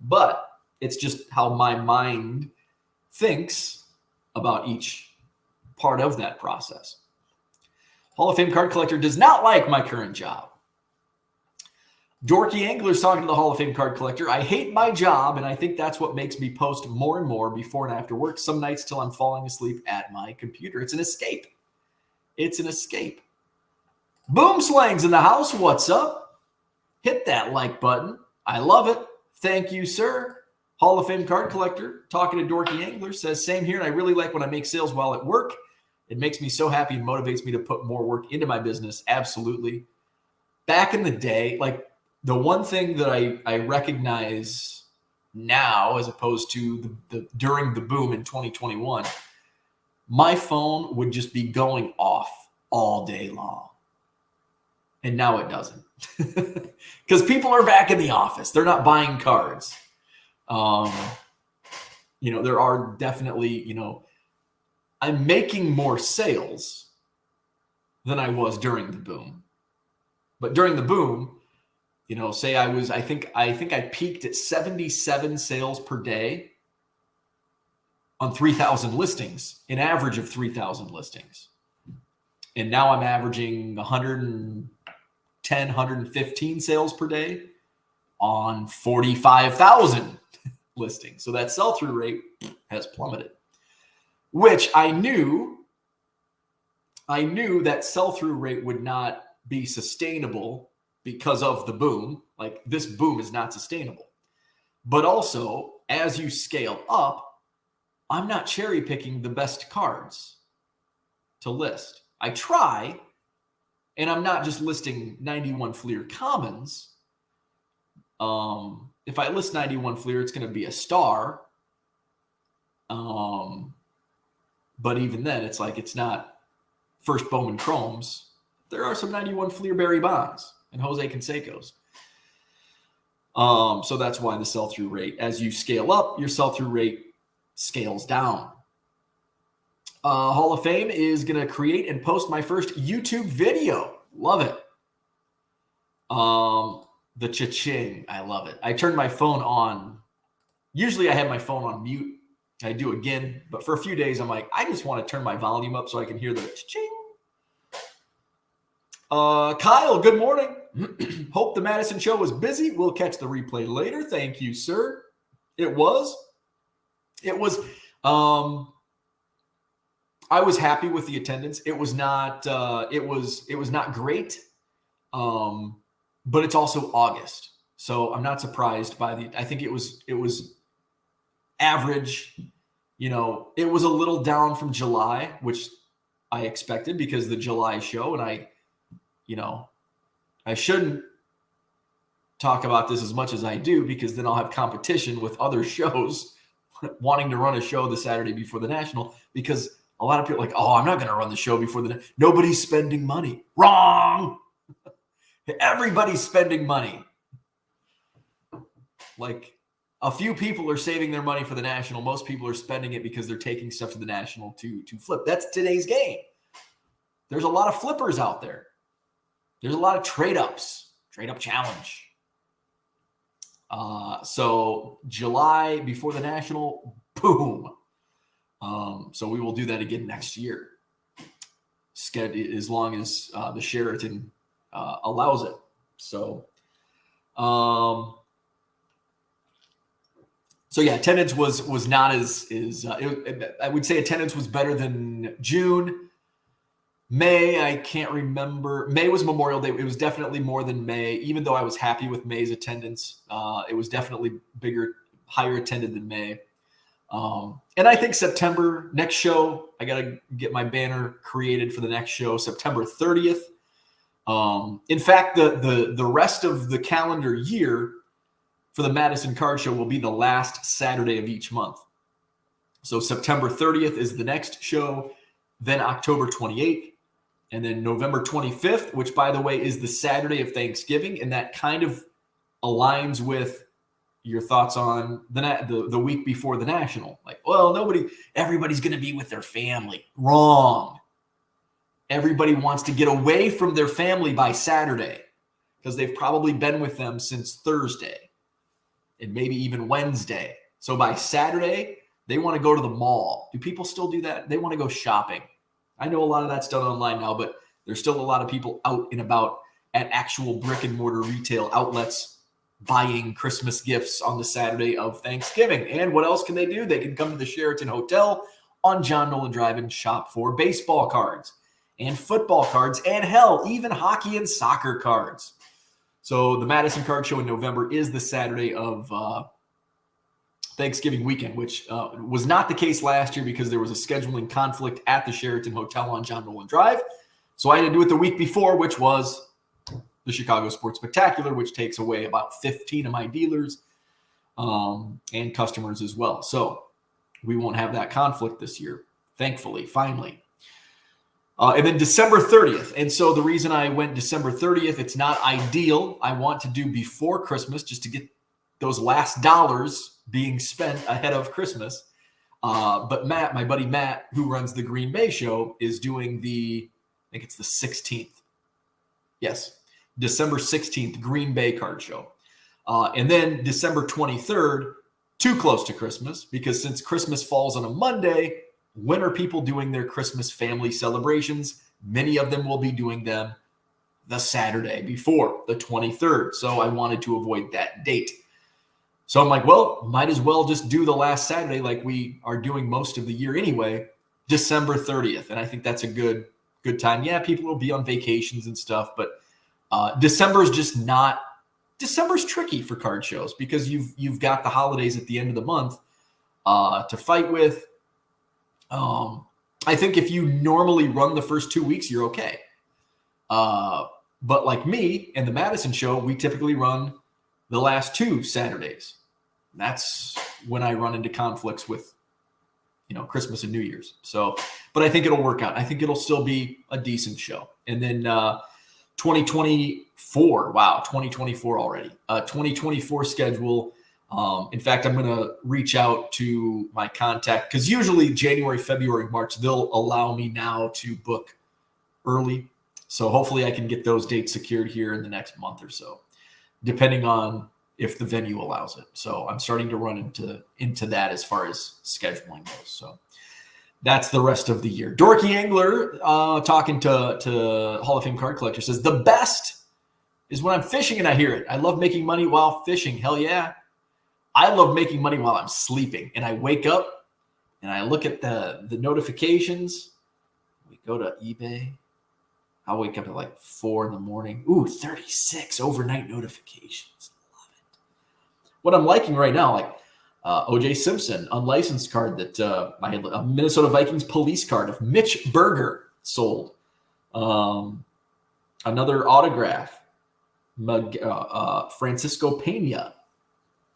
but it's just how my mind thinks about each part of that process. Hall of Fame card collector does not like my current job. Dorky Angler's talking to the Hall of Fame card collector. I hate my job, and I think that's what makes me post more and more before and after work, some nights till I'm falling asleep at my computer. It's an escape. It's an escape. Boom Slang's in the house. What's up? Hit that like button. I love it. Thank you, sir. Hall of Fame card collector talking to Dorky Angler says, same here, and I really like when I make sales while at work. It makes me so happy and motivates me to put more work into my business. Absolutely. Back in the day, like, the one thing that I recognize now, as opposed to during the boom in 2021, my phone would just be going off all day long. And now it doesn't. Because people are back in the office. They're not buying cards. There are definitely, I'm making more sales than I was during the boom. But during the boom, say I think I peaked at 77 sales per day on 3,000 listings, an average of 3,000 listings. And now I'm averaging 110, 115 sales per day on 45,000 listings. So that sell-through rate has plummeted, which I knew that sell-through rate would not be sustainable because of the boom. Like, this boom is not sustainable. But also, as you scale up, I'm not cherry picking the best cards to list. I try, and I'm not just listing 91 Fleer commons. If I list 91 Fleer, it's going to be a star. But even then, it's like, it's not first Bowman Chromes. There are some 91 Fleer Barry Bonds and Jose Canseco's. So that's why the sell-through rate, as you scale up, your sell-through rate scales down. Hall of Fame is going to create and post my first YouTube video. Love it. The cha-ching. I love it. I turned my phone on. Usually I have my phone on mute. I do again, but for a few days I'm like, I just want to turn my volume up so I can hear the cha-ching. Kyle, good morning. Hope the Madison show was busy. We'll catch the replay later. Thank you, sir. It was. I was happy with the attendance. It was not. It was not great. But it's also August, so I'm not surprised by the. I think it was average. It was a little down from July, which I expected because the July show, and I shouldn't talk about this as much as I do because then I'll have competition with other shows wanting to run a show the Saturday before the National, because a lot of people are like, oh, I'm not going to run the show before nobody's spending money. Wrong. Everybody's spending money. Like, a few people are saving their money for the National. Most people are spending it because they're taking stuff to the National to flip. That's today's game. There's a lot of flippers out there. There's a lot of trade-ups. Trade-up challenge. So July before the National, boom. So we will do that again next year, as long as the Sheraton allows it. So yeah, attendance was not as I would say attendance was better than June. May, I can't remember. May was Memorial Day. It was definitely more than May, even though I was happy with May's attendance. It was definitely higher attended than May. And I think September, next show, I got to get my banner created for the next show, September 30th. In fact, the rest of the calendar year for the Madison Card Show will be the last Saturday of each month. So September 30th is the next show, then October 28th, and then November 25th, which, by the way, is the Saturday of Thanksgiving. And that kind of aligns with your thoughts on the week before the National. Like, well, everybody's going to be with their family. Wrong. Everybody wants to get away from their family by Saturday because they've probably been with them since Thursday and maybe even Wednesday. So by Saturday, they want to go to the mall. Do people still do that? They want to go shopping. I know a lot of that's done online now, but there's still a lot of people out and about at actual brick and mortar retail outlets buying Christmas gifts on the Saturday of Thanksgiving. And what else can they do? They can come to the Sheraton Hotel on John Nolan Drive and shop for baseball cards and football cards and, hell, even hockey and soccer cards. So the Madison Card Show in November is the Saturday of Thanksgiving weekend, which was not the case last year because there was a scheduling conflict at the Sheraton Hotel on John Nolan Drive. So I had to do it the week before, which was the Chicago Sports Spectacular, which takes away about 15 of my dealers and customers as well. So we won't have that conflict this year, thankfully, finally. And then December 30th. And so the reason I went December 30th, it's not ideal. I want to do before Christmas just to get those last dollars being spent ahead of Christmas. But Matt, my buddy Matt, who runs the Green Bay show, is doing I think it's the 16th. Yes, December 16th, Green Bay Card Show. And then December 23rd, too close to Christmas, because since Christmas falls on a Monday, when are people doing their Christmas family celebrations? Many of them will be doing them the Saturday before, the 23rd. So I wanted to avoid that date. So I'm like, well, might as well just do the last Saturday like we are doing most of the year anyway, December 30th. And I think that's a good time. Yeah, people will be on vacations and stuff, but December's tricky for card shows because you've got the holidays at the end of the month to fight with. I think if you normally run the first 2 weeks, you're okay. But like me and the Madison show, we typically run the last 2 Saturdays. That's when I run into conflicts with, Christmas and New Year's. So, but I think it'll work out. I think it'll still be a decent show. And then 2024, wow, 2024 already. 2024 schedule. In fact, I'm going to reach out to my contact because usually January, February, March, they'll allow me now to book early. So hopefully I can get those dates secured here in the next month or so, depending on if the venue allows it. So I'm starting to run into that as far as scheduling goes. So that's the rest of the year. Dorky Angler, talking to Hall of Fame Card Collector, says, the best is when I'm fishing and I hear it. I love making money while fishing. Hell yeah. I love making money while I'm sleeping. And I wake up and I look at the notifications. We go to eBay. I'll wake up at like 4 in the morning. Ooh, 36 overnight notifications. Love it. What I'm liking right now, like O.J. Simpson, unlicensed card that I had a Minnesota Vikings police card of Mitch Berger sold. Another autograph, Francisco Pena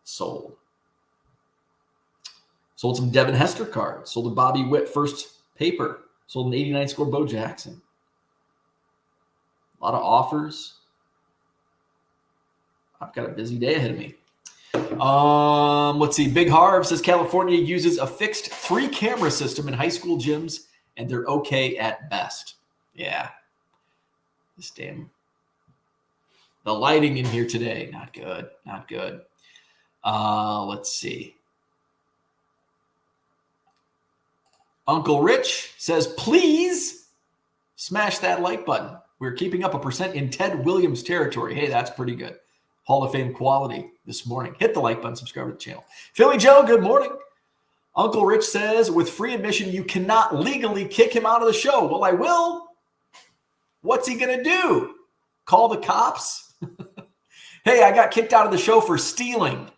sold. Sold some Devin Hester cards. Sold a Bobby Witt first paper. Sold an 89 score Bo Jackson. A lot of offers. I've got a busy day ahead of me. Let's see. Big Harv says California uses a fixed 3-camera system in high school gyms, and they're okay at best. Yeah. The lighting in here today, not good. Not good. Let's see. Uncle Rich says, please smash that like button. We're keeping up 1% in Ted Williams territory. Hey, that's pretty good. Hall of Fame quality this morning. Hit the like button, subscribe to the channel. Philly Joe, good morning. Uncle Rich says, with free admission, you cannot legally kick him out of the show. Well, I will. What's he going to do? Call the cops? Hey, I got kicked out of the show for stealing.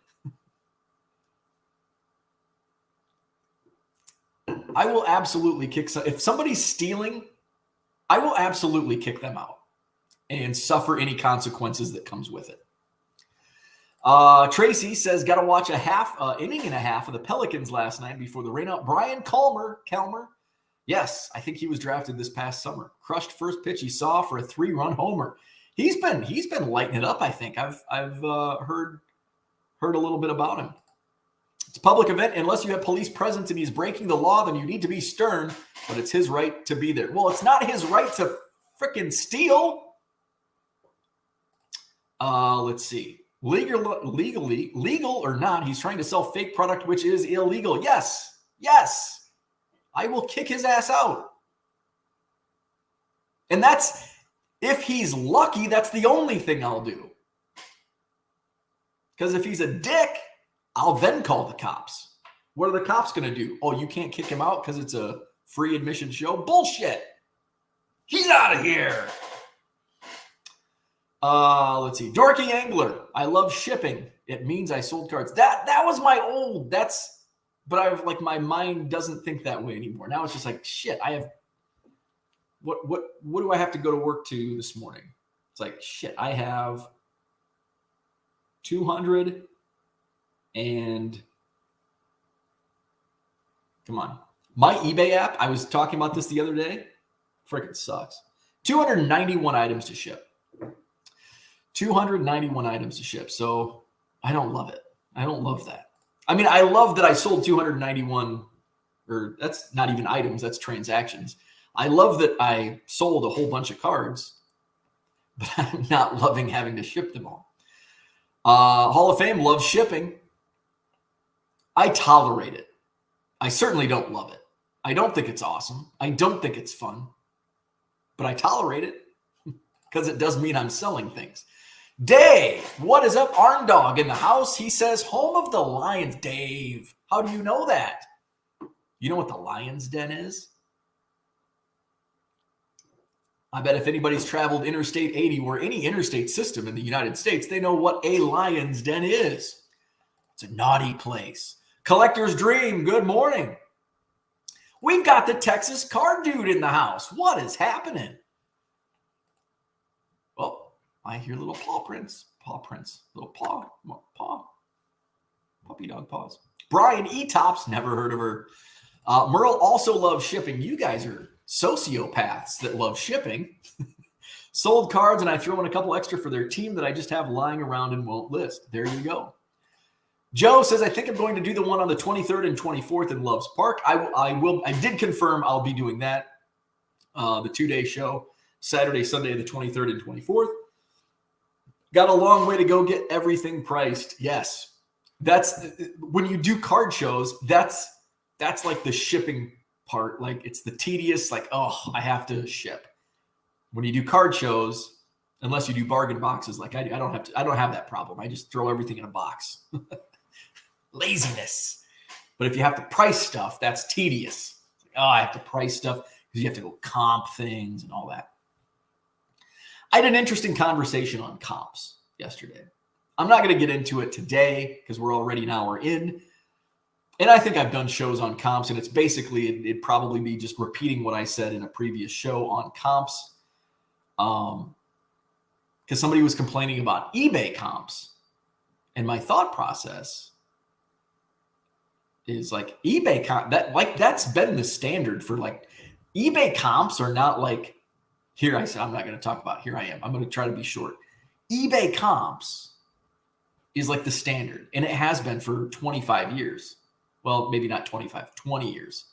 I will absolutely if somebody's stealing, I will absolutely kick them out and suffer any consequences that comes with it. Tracy says, got to watch a inning and a half of the Pelicans last night before the rain out. Brian Calmer. Yes, I think he was drafted this past summer. Crushed first pitch he saw for a 3-run homer. He's been lighting it up. I think I've heard a little bit about him. It's a public event. Unless you have police presence and he's breaking the law, then you need to be stern, but it's his right to be there. Well, it's not his right to freaking steal. Let's see. Legal or not, he's trying to sell fake product, which is illegal. Yes. I will kick his ass out. And that's, if he's lucky, that's the only thing I'll do. Because if he's a dick, I'll then call the cops. What are the cops going to do? Oh, you can't kick him out because it's a free admission show? Bullshit. He's out of here. Let's see. Dorky Angler. I love shipping. It means I sold cards. That was my old. But I've like my mind doesn't think that way anymore. Now it's just like shit. I have. What do I have to go to work to this morning? It's like shit. I have 200 and come on. My eBay app. I was talking about this the other day. Freaking sucks. 291 items to ship. 291 items to ship. So I don't love it. I don't love that. I mean, I love that I sold 291, or that's not even items, that's transactions. I love that I sold a whole bunch of cards, but I'm not loving having to ship them all. Hall of Fame loves shipping. I tolerate it. I certainly don't love it. I don't think it's awesome. I don't think it's fun, but I tolerate it because it does mean I'm selling things. Dave, what is up? Arndog in the house. He says, home of the Lions. Dave, how do you know that? You know what the Lion's Den is? I bet if anybody's traveled Interstate 80 or any interstate system in the United States, they know what a Lion's Den is. It's a naughty place. Collector's Dream, good morning. We've got the Texas Card Dude in the house. What is happening? Well, I hear little paw prints. Little paw, puppy dog paws. Brian E-Tops, never heard of her. Merle also loves shipping. You guys are sociopaths that love shipping. Sold cards, and I throw in a couple extra for their team that I just have lying around and won't list. There you go. Joe says, I think I'm going to do the one on the 23rd and 24th in Loves Park. I did confirm I'll be doing that. The 2-day show, Saturday, Sunday, the 23rd and 24th. Got a long way to go get everything priced. Yes. That's when you do card shows, that's like the shipping part. Like it's the tedious, like, oh, I have to ship. When you do card shows, unless you do bargain boxes like I do, I don't have that problem. I just throw everything in a box. Laziness. But if you have to price stuff, that's tedious. Oh, I have to price stuff because you have to go comp things and all that. I had an interesting conversation on comps yesterday. I'm not going to get into it today because we're already an hour in. And I think I've done shows on comps, and it's basically, it'd probably be just repeating what I said in a previous show on comps. Because somebody was complaining about eBay comps. And my thought process is like eBay comp, that's been the standard for like eBay comps are not like, here I said, I'm not going to talk about, here I am. I'm going to try to be short. eBay comps is like the standard, and it has been for 25 years. Well, maybe not 25, 20 years.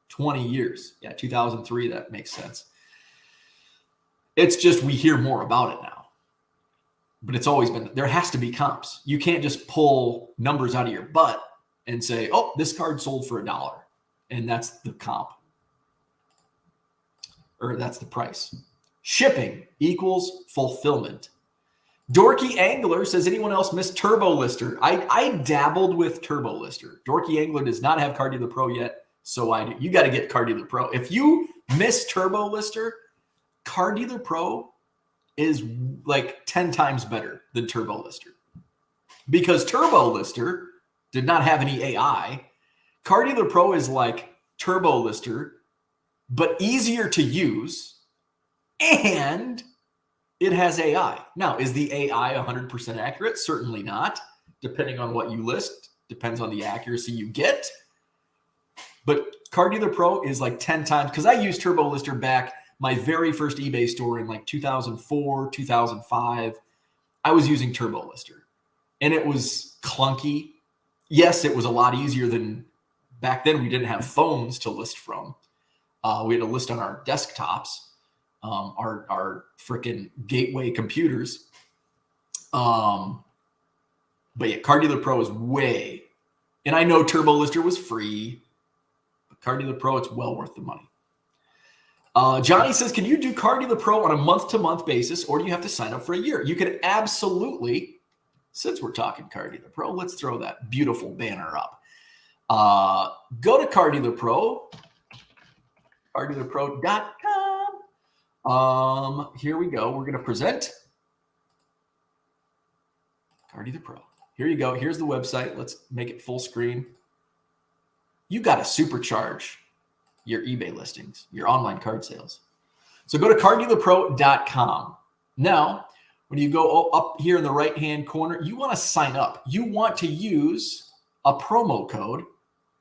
20 years. Yeah, 2003, that makes sense. It's just we hear more about it now. But it's always been, there has to be comps. You can't just pull numbers out of your butt and say, oh, this card sold for $1. And that's the comp. Or that's the price. Shipping equals fulfillment. Dorky Angler says, anyone else miss Turbo Lister? I dabbled with Turbo Lister. Dorky Angler does not have Card Dealer Pro yet, so I do. You got to get Card Dealer Pro. If you miss Turbo Lister, Card Dealer Pro is like 10 times better than Turbo Lister. Because Turbo Lister did not have any AI. Card Dealer Pro is like Turbo Lister, but easier to use, and it has AI. Now, is the AI 100% accurate? Certainly not. Depending on what you list, depends on the accuracy you get. But Card Dealer Pro is like 10 times, because I used Turbo Lister back my very first eBay store in like 2004, 2005. I was using Turbo Lister, and it was clunky. Yes, it was a lot easier than back then. We didn't have phones to list from. We had to list on our desktops, our freaking gateway computers. But yeah, Card Dealer Pro is way, and I know Turbo Lister was free, but Card Dealer Pro, it's well worth the money. Johnny says, can you do Card Dealer Pro on a month-to-month basis, or do you have to sign up for a year? You can absolutely, since we're talking Card Dealer Pro, let's throw that beautiful banner up. Go to Card Dealer Pro, carddealerpro.com. Here we go. We're going to present Card Dealer Pro. Here you go. Here's the website. Let's make it full screen. You got to supercharge your eBay listings, your online card sales. So go to carddealerpro.com. Now, when you go up here in the right-hand corner, you want to sign up. You want to use a promo code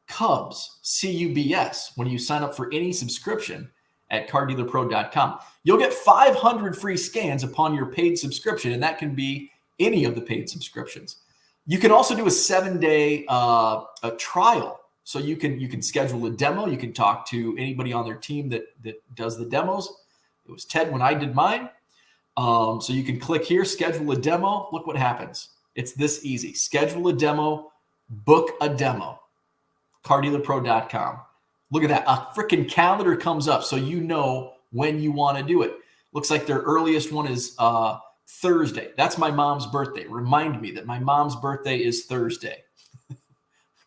CUBS, C-U-B-S, when you sign up for any subscription at carddealerpro.com. You'll get 500 free scans upon your paid subscription, and that can be any of the paid subscriptions. You can also do a 7-day trial. So you can schedule a demo. You can talk to anybody on their team that does the demos. It was Ted when I did mine. So you can click here, schedule a demo. Look what happens. It's this easy. Schedule a demo, book a demo. CarDealerPro.com. Look at that. A freaking calendar comes up so you know when you want to do it. Looks like their earliest one is Thursday. That's my mom's birthday. Remind me that my mom's birthday is Thursday.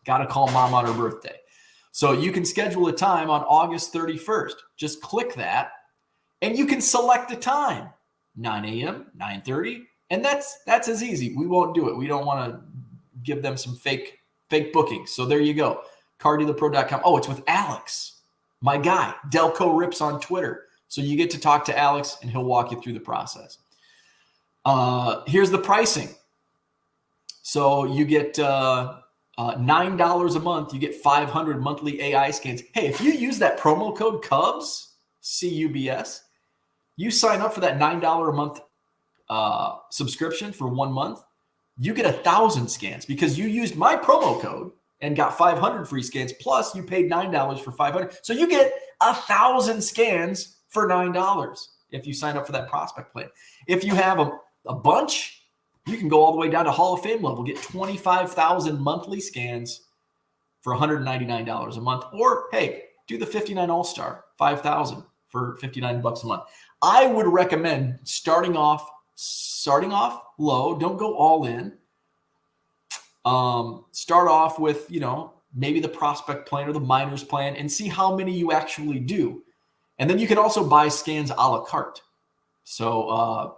Got to call mom on her birthday. So you can schedule a time on August 31st. Just click that and you can select a time. 9 a.m., 9:30, and that's as easy. We won't do it. We don't want to give them some fake bookings. So there you go. CarDealerPro.com. Oh, it's with Alex, my guy. Delco Rips on Twitter. So you get to talk to Alex, and he'll walk you through the process. Here's the pricing. So you get $9 a month. You get 500 monthly AI scans. Hey, if you use that promo code CUBS, CUBS, you sign up for that $9 a month subscription for 1 month, you get 1,000 scans because you used my promo code and got 500 free scans, plus you paid $9 for 500. So you get 1,000 scans for $9 if you sign up for that prospect plan. If you have a bunch, you can go all the way down to Hall of Fame level, get 25,000 monthly scans for $199 a month. Or, hey, do the 59 All-Star, 5,000 for $59 a month. I would recommend starting off low. Don't go all in. Start off with, maybe the prospect plan or the minors plan and see how many you actually do. And then you can also buy scans a la carte. So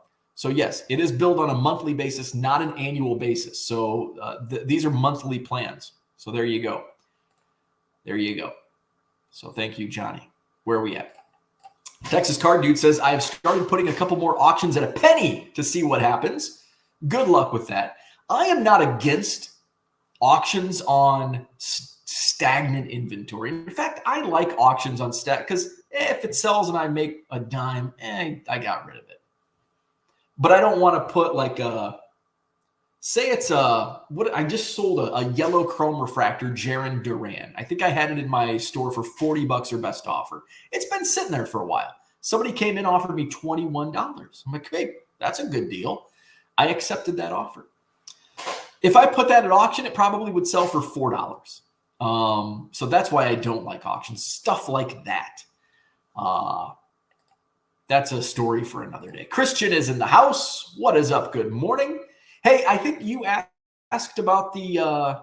yes, it is billed on a monthly basis, not an annual basis. So these are monthly plans. So there you go. There you go. So thank you, Johnny. Where are we at? Texas Card Dude says, I have started putting a couple more auctions at a penny to see what happens. Good luck with that. I am not against auctions on stagnant inventory. In fact, I like auctions on because if it sells and I make a dime, I got rid of it. But I don't want to put say it's I just sold a yellow chrome refractor Jaron Duran. I think I had it in my store for $40 or best offer. It's been sitting there for a while. Somebody came in, offered me $21. I'm like, hey, that's a good deal. I accepted that offer. If I put that at auction, it probably would sell for $4. So that's why I don't like auctions. Stuff like that. That's a story for another day. Christian is in the house. What is up? Good morning. Hey, I think you asked about was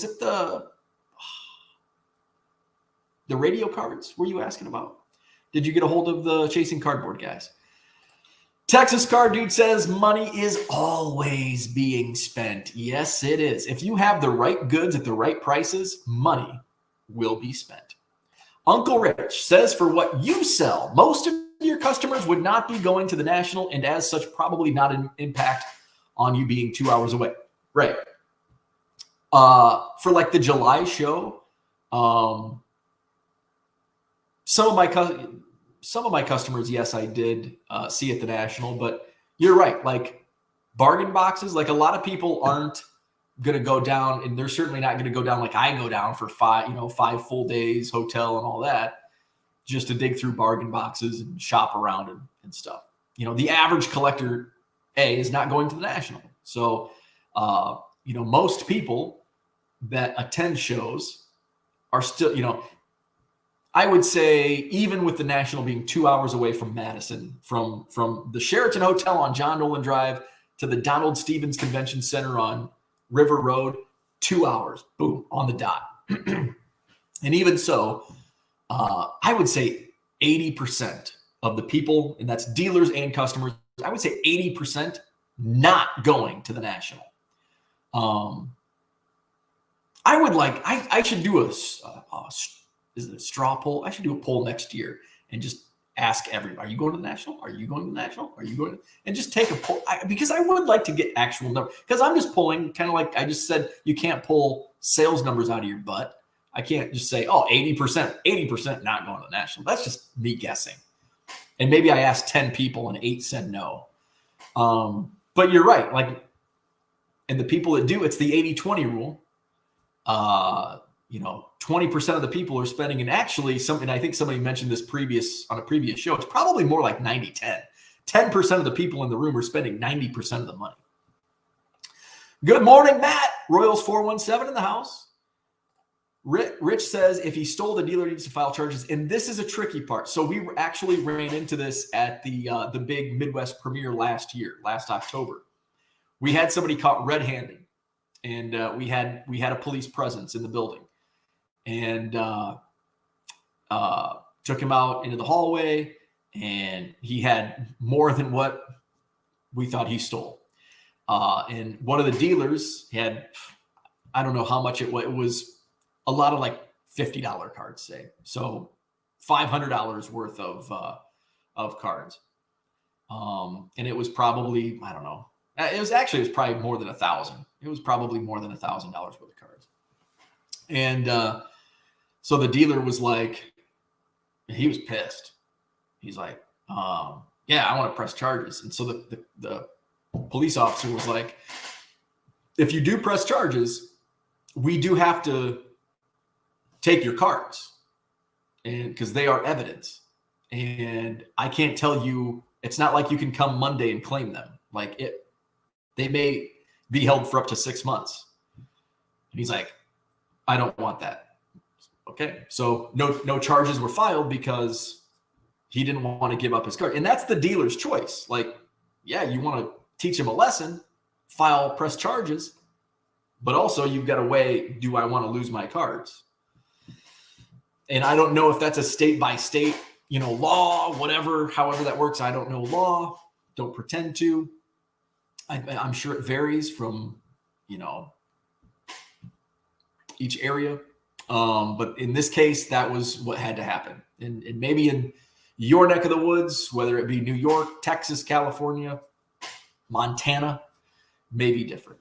it the radio cards? Were you asking about? Did you get a hold of the Chasing Cardboard guys? Texas Card Dude says money is always being spent. Yes, it is. If you have the right goods at the right prices, money will be spent. Uncle Rich says for what you sell, most of your customers would not be going to the National, and as such, probably not an impact on you being 2 hours away. Right. For like the July show, some of my customers, yes, I did see at the National, but you're right. Like bargain boxes, like a lot of people aren't going to go down, and they're certainly not going to go down like I go down for 5 full days, hotel and all that, just to dig through bargain boxes and shop around and stuff. The average collector is not going to the National. So, most people that attend shows are still, I would say even with the National being 2 hours away from Madison, from the Sheraton Hotel on John Nolan Drive to the Donald Stevens Convention Center on River Road, 2 hours, boom, on the dot. And even so, I would say 80% of the people, and that's dealers and customers, I would say 80% not going to the National. I should do is it a straw poll? I should do a poll next year and just ask everybody, are you going to the National? Are you going to the National? Are you going to? And just take a poll. Because I would like to get actual numbers. Because I'm just pulling, kind of like I just said, you can't pull sales numbers out of your butt. I can't just say, 80% not going to the National. That's just me guessing. And maybe I asked 10 people and 8 said no. But you're right. Like, and the people that do, it's the 80-20 rule. 20% of the people are spending, and actually something, I think somebody mentioned this on a previous show, it's probably more like 90-10. 10% of the people in the room are spending 90% of the money. Good morning, Matt. Royals 417 in the house. Rich says if he stole, the dealer needs to file charges. And this is a tricky part. So we actually ran into this at the big Midwest premiere last October. We had somebody caught red-handed, and we had a police presence in the building, and took him out into the hallway, and he had more than what we thought he stole. And one of the dealers had, I don't know how much it was a lot of like $50 cards, say. So $500 worth of cards. And it was probably, I don't know. It was probably more than 1,000. It was probably more than $1,000 worth of cards. And so the dealer was like, he was pissed. He's like, yeah, I want to press charges. And so the police officer was like, if you do press charges, we do have to take your cards, and because they are evidence. And I can't tell you, it's not like you can come Monday and claim them. Like they may be held for up to 6 months. And he's like, I don't want that. Okay. So no charges were filed because he didn't want to give up his card. And that's the dealer's choice. Like, yeah, you want to teach him a lesson, press charges, but also you've got to weigh, do I want to lose my cards? And I don't know if that's a state by state, law, whatever, however that works. I don't know law. Don't pretend to. I'm sure it varies from, each area. But in this case, that was what had to happen. And maybe in your neck of the woods, whether it be New York, Texas, California, Montana, may be different.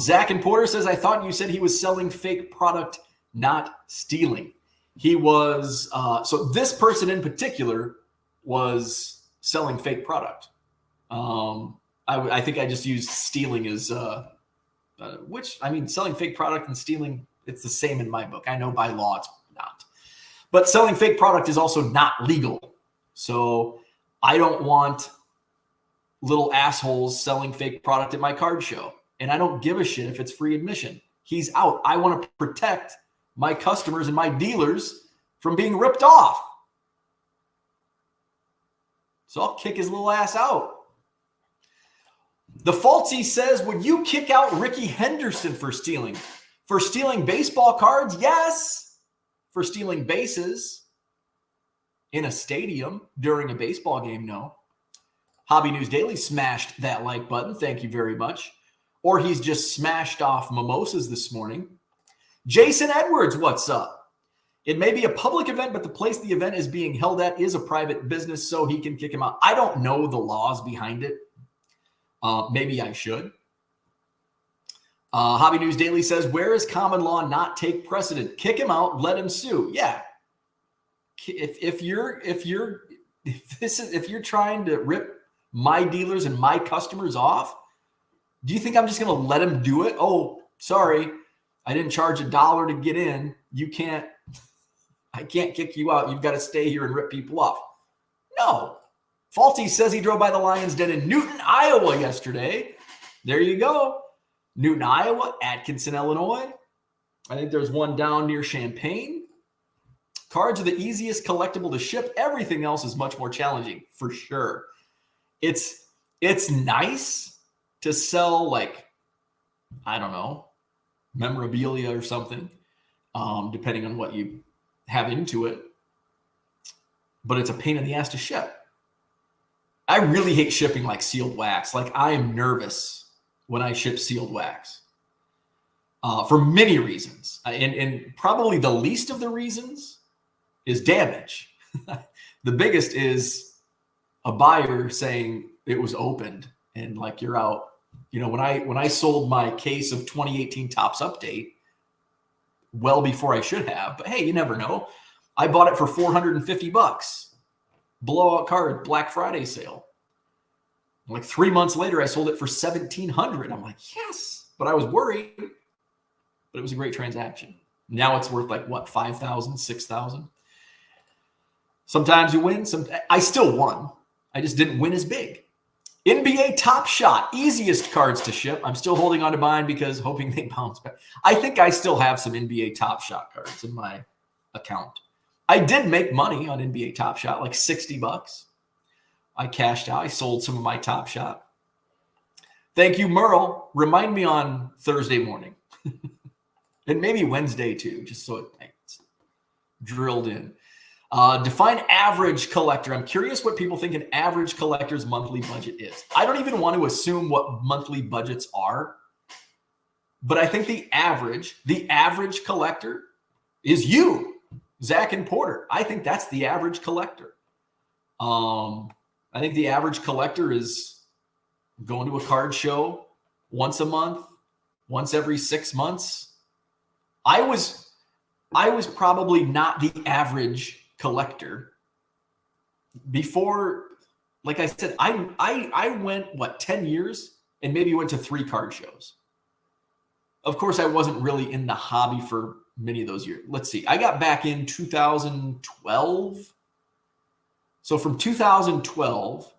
Zach and Porter says, I thought you said he was selling fake product, not stealing. He was, so this person in particular was selling fake product. I think I just used stealing as, selling fake product and stealing, it's the same in my book. I know by law it's not. But selling fake product is also not legal. So I don't want little assholes selling fake product at my card show. And I don't give a shit if it's free admission. He's out. I want to protect my customers and my dealers from being ripped off. So I'll kick his little ass out. The Falsey says, would you kick out Ricky Henderson for stealing? For stealing baseball cards? Yes. For stealing bases in a stadium during a baseball game? No. Hobby News Daily smashed that like button. Thank you very much. Or he's just smashed off mimosas this morning. Jason Edwards, what's up? It may be a public event, but the place the event is being held at is a private business, so he can kick him out. I don't know the laws behind it. Maybe I should. Hobby News Daily says, where is common law not take precedent? Kick him out, let him sue. Yeah. If you're trying to rip my dealers and my customers off, do you think I'm just going to let him do it? Oh, sorry, I didn't charge $1 to get in. I can't kick you out. You've got to stay here and rip people off. No. Faulty says he drove by the Lions Den in Newton, Iowa yesterday. There you go. Newton, Iowa, Atkinson, Illinois. I think there's one down near Champaign. Cards are the easiest collectible to ship. Everything else is much more challenging, for sure. It's nice to sell, like, I don't know, memorabilia or something, depending on what you have into it. But it's a pain in the ass to ship. I really hate shipping like sealed wax. Like, I am nervous when I ship sealed wax for many reasons. And probably the least of the reasons is damage. The biggest is a buyer saying it was opened and like you're out. When I sold my case of 2018 Topps Update, well before I should have, but hey, you never know. I bought it for $450. Blowout card, Black Friday sale. Like 3 months later, I sold it for $1,700. I'm like, yes, but I was worried. but it was a great transaction. Now it's worth like what, 5,000, 6,000. Sometimes you win. I still won. I just didn't win as big. NBA Top Shot, easiest cards to ship. I'm still holding on to mine because hoping they bounce back. I think I still have some NBA Top Shot cards in my account. I did make money on NBA Top Shot, like $60. I cashed out. I sold some of my Top Shot. Thank you, Merle. Remind me on Thursday morning. And maybe Wednesday too, just so it's drilled in. Define average collector. I'm curious what people think an average collector's monthly budget is. I don't even want to assume what monthly budgets are, but I think the average collector is you, Zach and Porter. I think that's the average collector. I think the average collector is going to a card show once a month, once every 6 months. I was probably not the average collector before. Like I said, I went 10 years and maybe went to 3 card shows. Of course, I wasn't really in the hobby for many of those years. Let's see. I got back in 2012. So from 2012,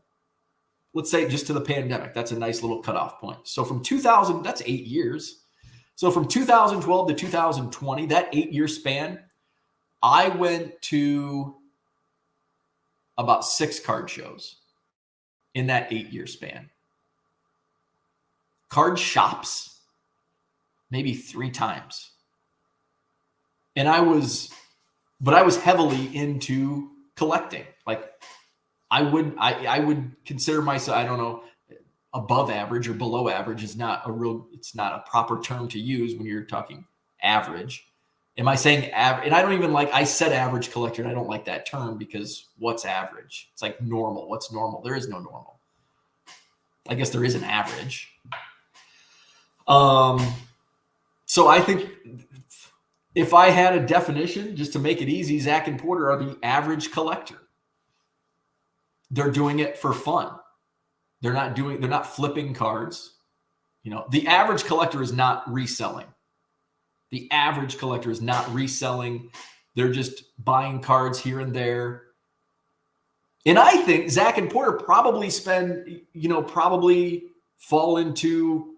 let's say just to the pandemic, that's a nice little cutoff point. So from 2000, that's 8 years. So from 2012 to 2020, that 8-year span, I went to about 6 card shows in that 8-year span. Card shops, maybe 3 times. And I was heavily into collecting. Like I would consider myself, I don't know, above average or below average is not it's not a proper term to use when you're talking average. Am I saying average? And I don't even I said average collector, and I don't like that term because what's average? It's like normal. What's normal? There is no normal. I guess there is an average. So I think if I had a definition, just to make it easy, Zach and Porter are the average collector. They're doing it for fun. They're not flipping cards. The average collector is not reselling. The average collector is not reselling. They're just buying cards here and there. And I think Zach and Porter probably probably fall into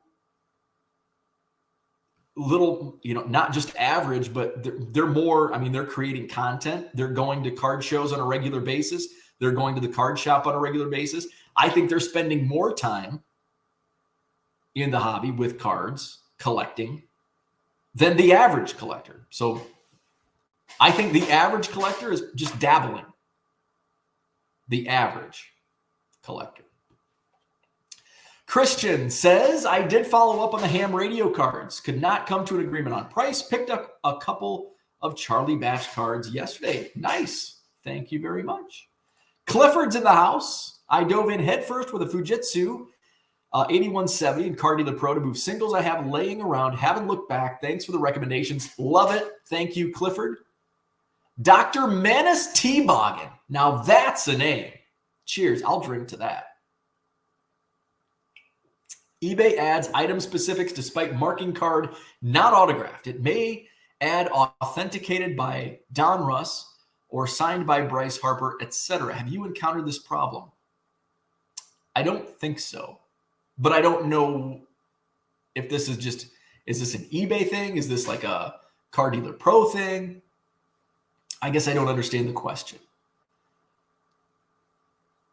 little, not just average, but they're more, they're creating content. They're going to card shows on a regular basis. They're going to the card shop on a regular basis. I think they're spending more time in the hobby with cards, collecting, than the average collector. So I think the average collector is just dabbling. The average collector. Christian says, I did follow up on the ham radio cards. Could not come to an agreement on price. Picked up a couple of Charlie Batch cards yesterday. Nice. Thank you very much. Clifford's in the house. I dove in headfirst with a Fujitsu 8170 and Card Dealer Pro to move singles I have laying around. Haven't looked back. Thanks for the recommendations. Love it. Thank you, Clifford. Dr. Manus T-Boggin. Now that's a name. Cheers. I'll drink to that. eBay adds item specifics despite marking card not autographed. It may add authenticated by Don Russ or signed by Bryce Harper, etc. Have you encountered this problem? I don't think so, but I don't know if this is this an eBay thing? Is this like a Card Dealer Pro thing? I guess I don't understand the question.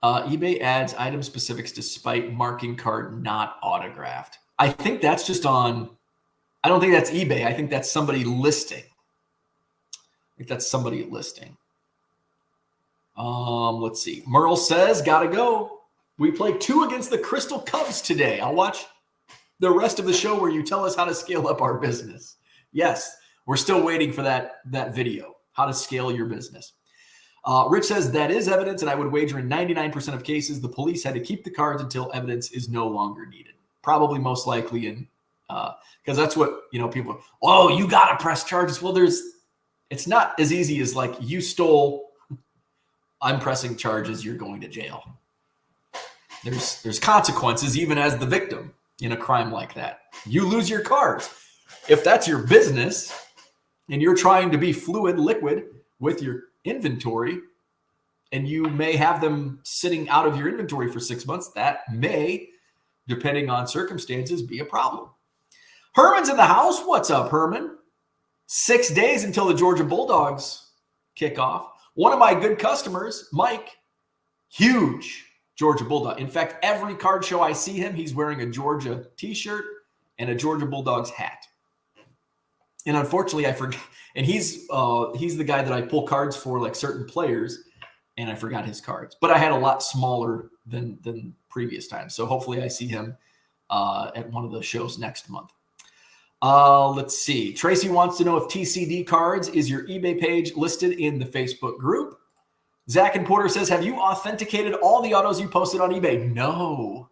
eBay adds item specifics despite marking card not autographed. I think that's just on, I don't think that's eBay. I think that's somebody listing. Let's see. Merle says, gotta go. We play 2 against the Crystal Cubs today. I'll watch the rest of the show where you tell us how to scale up our business. Yes, we're still waiting for that video, how to scale your business. Rich says that is evidence, and I would wager in 99% of cases the police had to keep the cards until evidence is no longer needed. Probably most likely in because that's what people. Oh, you gotta press charges. Well, it's not as easy as like you stole. I'm pressing charges. You're going to jail. There's consequences even as the victim in a crime like that. You lose your cards. if that's your business and you're trying to be fluid, liquid with your inventory, and you may have them sitting out of your inventory for 6 months, that may, depending on circumstances, be a problem. Herman's in the house. What's up, Herman? 6 days until the Georgia Bulldogs kick off. One of my good customers, Mike, huge Georgia Bulldog. In fact, every card show I see him, he's wearing a Georgia t-shirt and a Georgia Bulldogs hat. And unfortunately, I forgot. And he's the guy that I pull cards for, like certain players, and I forgot his cards. But I had a lot smaller than previous times. So hopefully I see him at one of the shows next month. Let's see. Tracy wants to know if TCD Cards is your eBay page listed in the Facebook group. Zach and Porter says, have you authenticated all the autos you posted on eBay? No,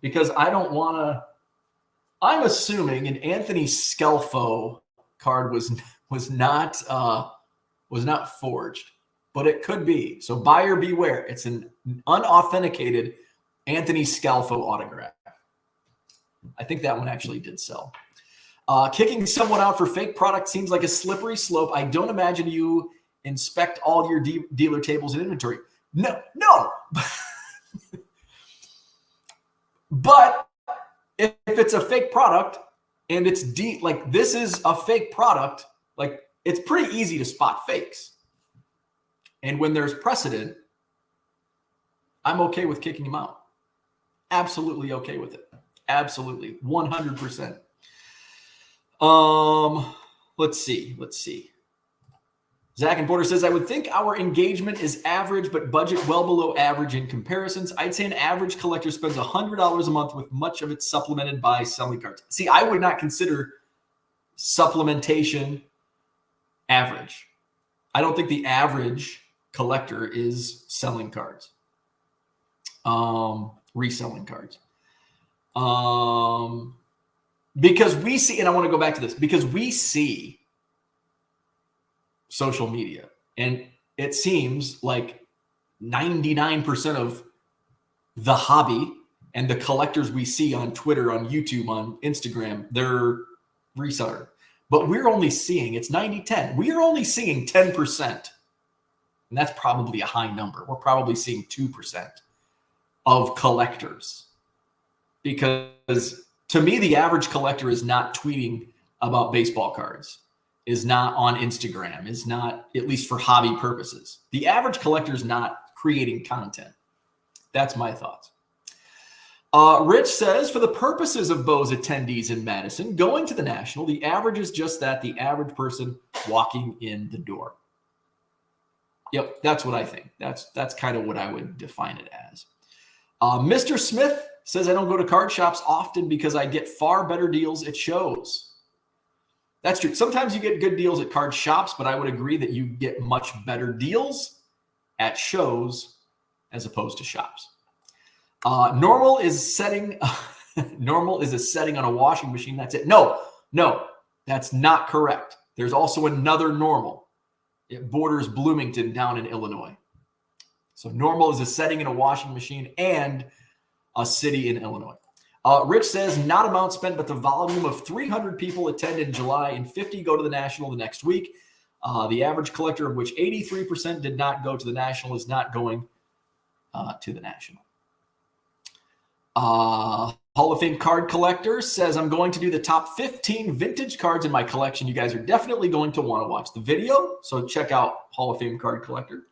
because I don't want to. I'm assuming an Anthony Scelfo card was not forged, but it could be. So buyer beware. It's an unauthenticated Anthony Scelfo autograph. I think that one actually did sell. Kicking someone out for fake product seems like a slippery slope. I don't imagine you inspect all your dealer tables and inventory. No. But if it's a fake product and it's like this is a fake product, like it's pretty easy to spot fakes. And when there's precedent, I'm okay with kicking them out. Absolutely okay with it. Absolutely. 100%. Let's see. Zach and Porter says, I would think our engagement is average, but budget well below average in comparisons. I'd say an average collector spends $100 a month with much of it supplemented by selling cards. See, I would not consider supplementation average. I don't think the average collector is selling cards, reselling cards. Because we see, and I want to go back to this, because we see social media, and it seems like 99% of the hobby and the collectors we see on Twitter, on YouTube, on Instagram, they're reseller. But we're only seeing, it's 90-10. We are only seeing 10%. And that's probably a high number. We're probably seeing 2% of collectors. Because to me, the average collector is not tweeting about baseball cards, is not on Instagram, is not, at least for hobby purposes. The average collector is not creating content. That's my thoughts. Rich says, for the purposes of Bo's attendees in Madison, going to the National, the average is just that, the average person walking in the door. Yep, that's what I think. That's kind of what I would define it as. Mr. Smith says, I don't go to card shops often because I get far better deals at shows. That's true. Sometimes you get good deals at card shops, but I would agree that you get much better deals at shows as opposed to shops. Normal is a setting on a washing machine. That's it. No, that's not correct. There's also another Normal. It borders Bloomington down in Illinois. So Normal is a setting in a washing machine and a city in Illinois. Rich says, not amount spent, but the volume of 300 people attend in July and 50 go to the National the next week. The average collector, of which 83% did not go to the National, is not going to the National. Hall of Fame card collector says, I'm going to do the top 15 vintage cards in my collection. You guys are definitely going to want to watch the video. So check out Hall of Fame card collector.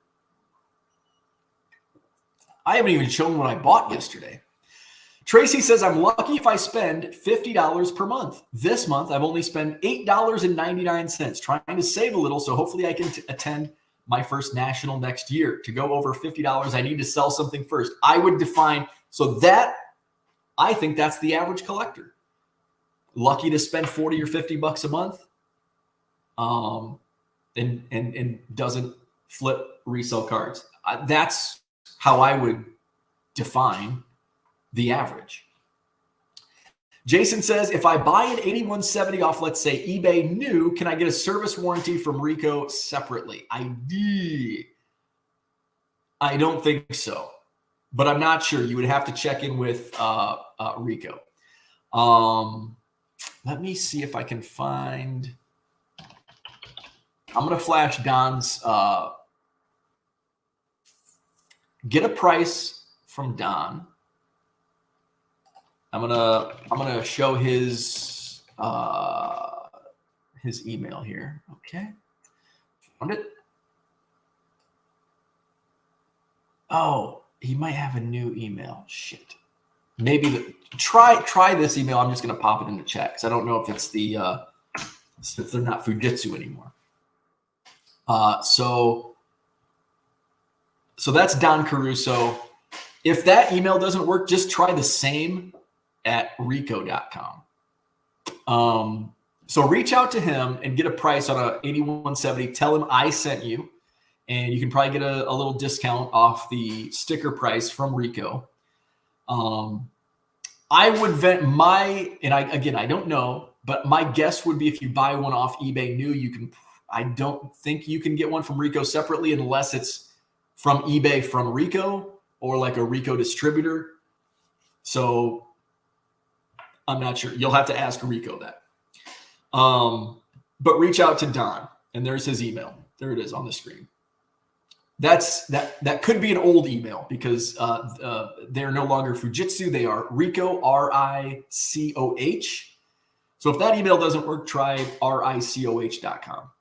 I haven't even shown what I bought yesterday. Tracy says, I'm lucky if I spend $50 per month. This month, I've only spent $8.99, trying to save a little. So hopefully I can attend my first National next year. To go over $50, I need to sell something first. I would define, so that, I think that's the average collector. Lucky to spend 40 or 50 bucks a month, and doesn't flip resell cards. That's how I would define the average. Jason says, if I buy an 8170 off, let's say eBay new, can I get a service warranty from Rico separately? I don't think so, but I'm not sure. You would have to check in with Rico. let me see if I can find. I'm going to flash Don's. Get a price from Don. I'm gonna show his email here. Okay, found it. Oh, he might have a new email. Shit. Maybe try this email. I'm just gonna pop it in the chat because I don't know if it's the if they're not Fujitsu anymore. So that's Don Caruso. If that email doesn't work, just try the same at rico.com. So reach out to him and get a price on a 8170. Tell him I sent you, and you can probably get a little discount off the sticker price from Rico. I would vent I don't know, but my guess would be if you buy one off eBay new, I don't think you can get one from Rico separately unless it's from eBay from Rico or like a Rico distributor. So I'm not sure. You'll have to ask Rico that. But reach out to Don, and there's his email. There it is on the screen. That could be an old email because they're no longer Fujitsu. They are Rico, RICOH. So if that email doesn't work, try ricoh.com.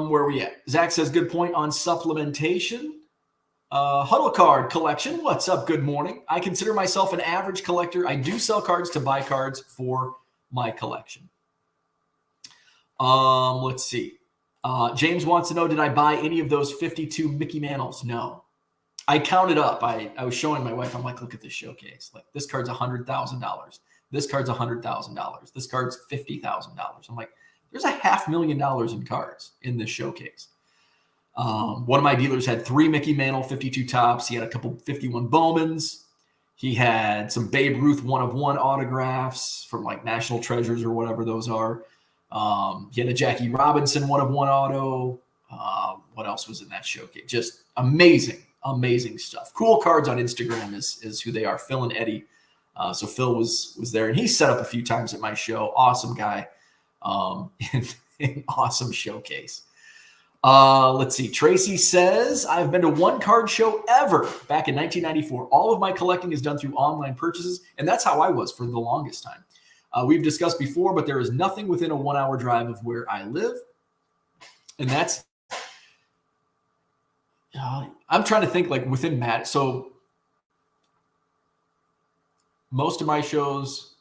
Where are we at? Zach says, good point on supplementation. Huddle card collection. What's up? Good morning. I consider myself an average collector. I do sell cards to buy cards for my collection. Let's see. James wants to know, did I buy any of those 52 Mickey Mantles? No. I counted up. I was showing my wife. I'm like, look at this showcase. Like, this card's $100,000. This card's $100,000. This card's $50,000. I'm like, there's $500,000 in cards in this showcase. One of my dealers had 3 Mickey Mantle 52 tops. He had a couple 51 Bowmans. He had some Babe Ruth 1-of-1 autographs from like National Treasures or whatever those are. He had a Jackie Robinson 1-of-1 auto. What else was in that showcase? Just amazing stuff. Cool cards on Instagram is who they are. Phil and Eddie. So Phil was there, and he set up a few times at my show. Awesome guy. An awesome showcase. Let's see. Tracy says, I've been to one card show ever back in 1994. All of my collecting is done through online purchases, and that's how I was for the longest time. We've discussed before, but there is nothing within a 1-hour drive of where I live. And that's, I'm trying to think like within Matt. So most of my shows,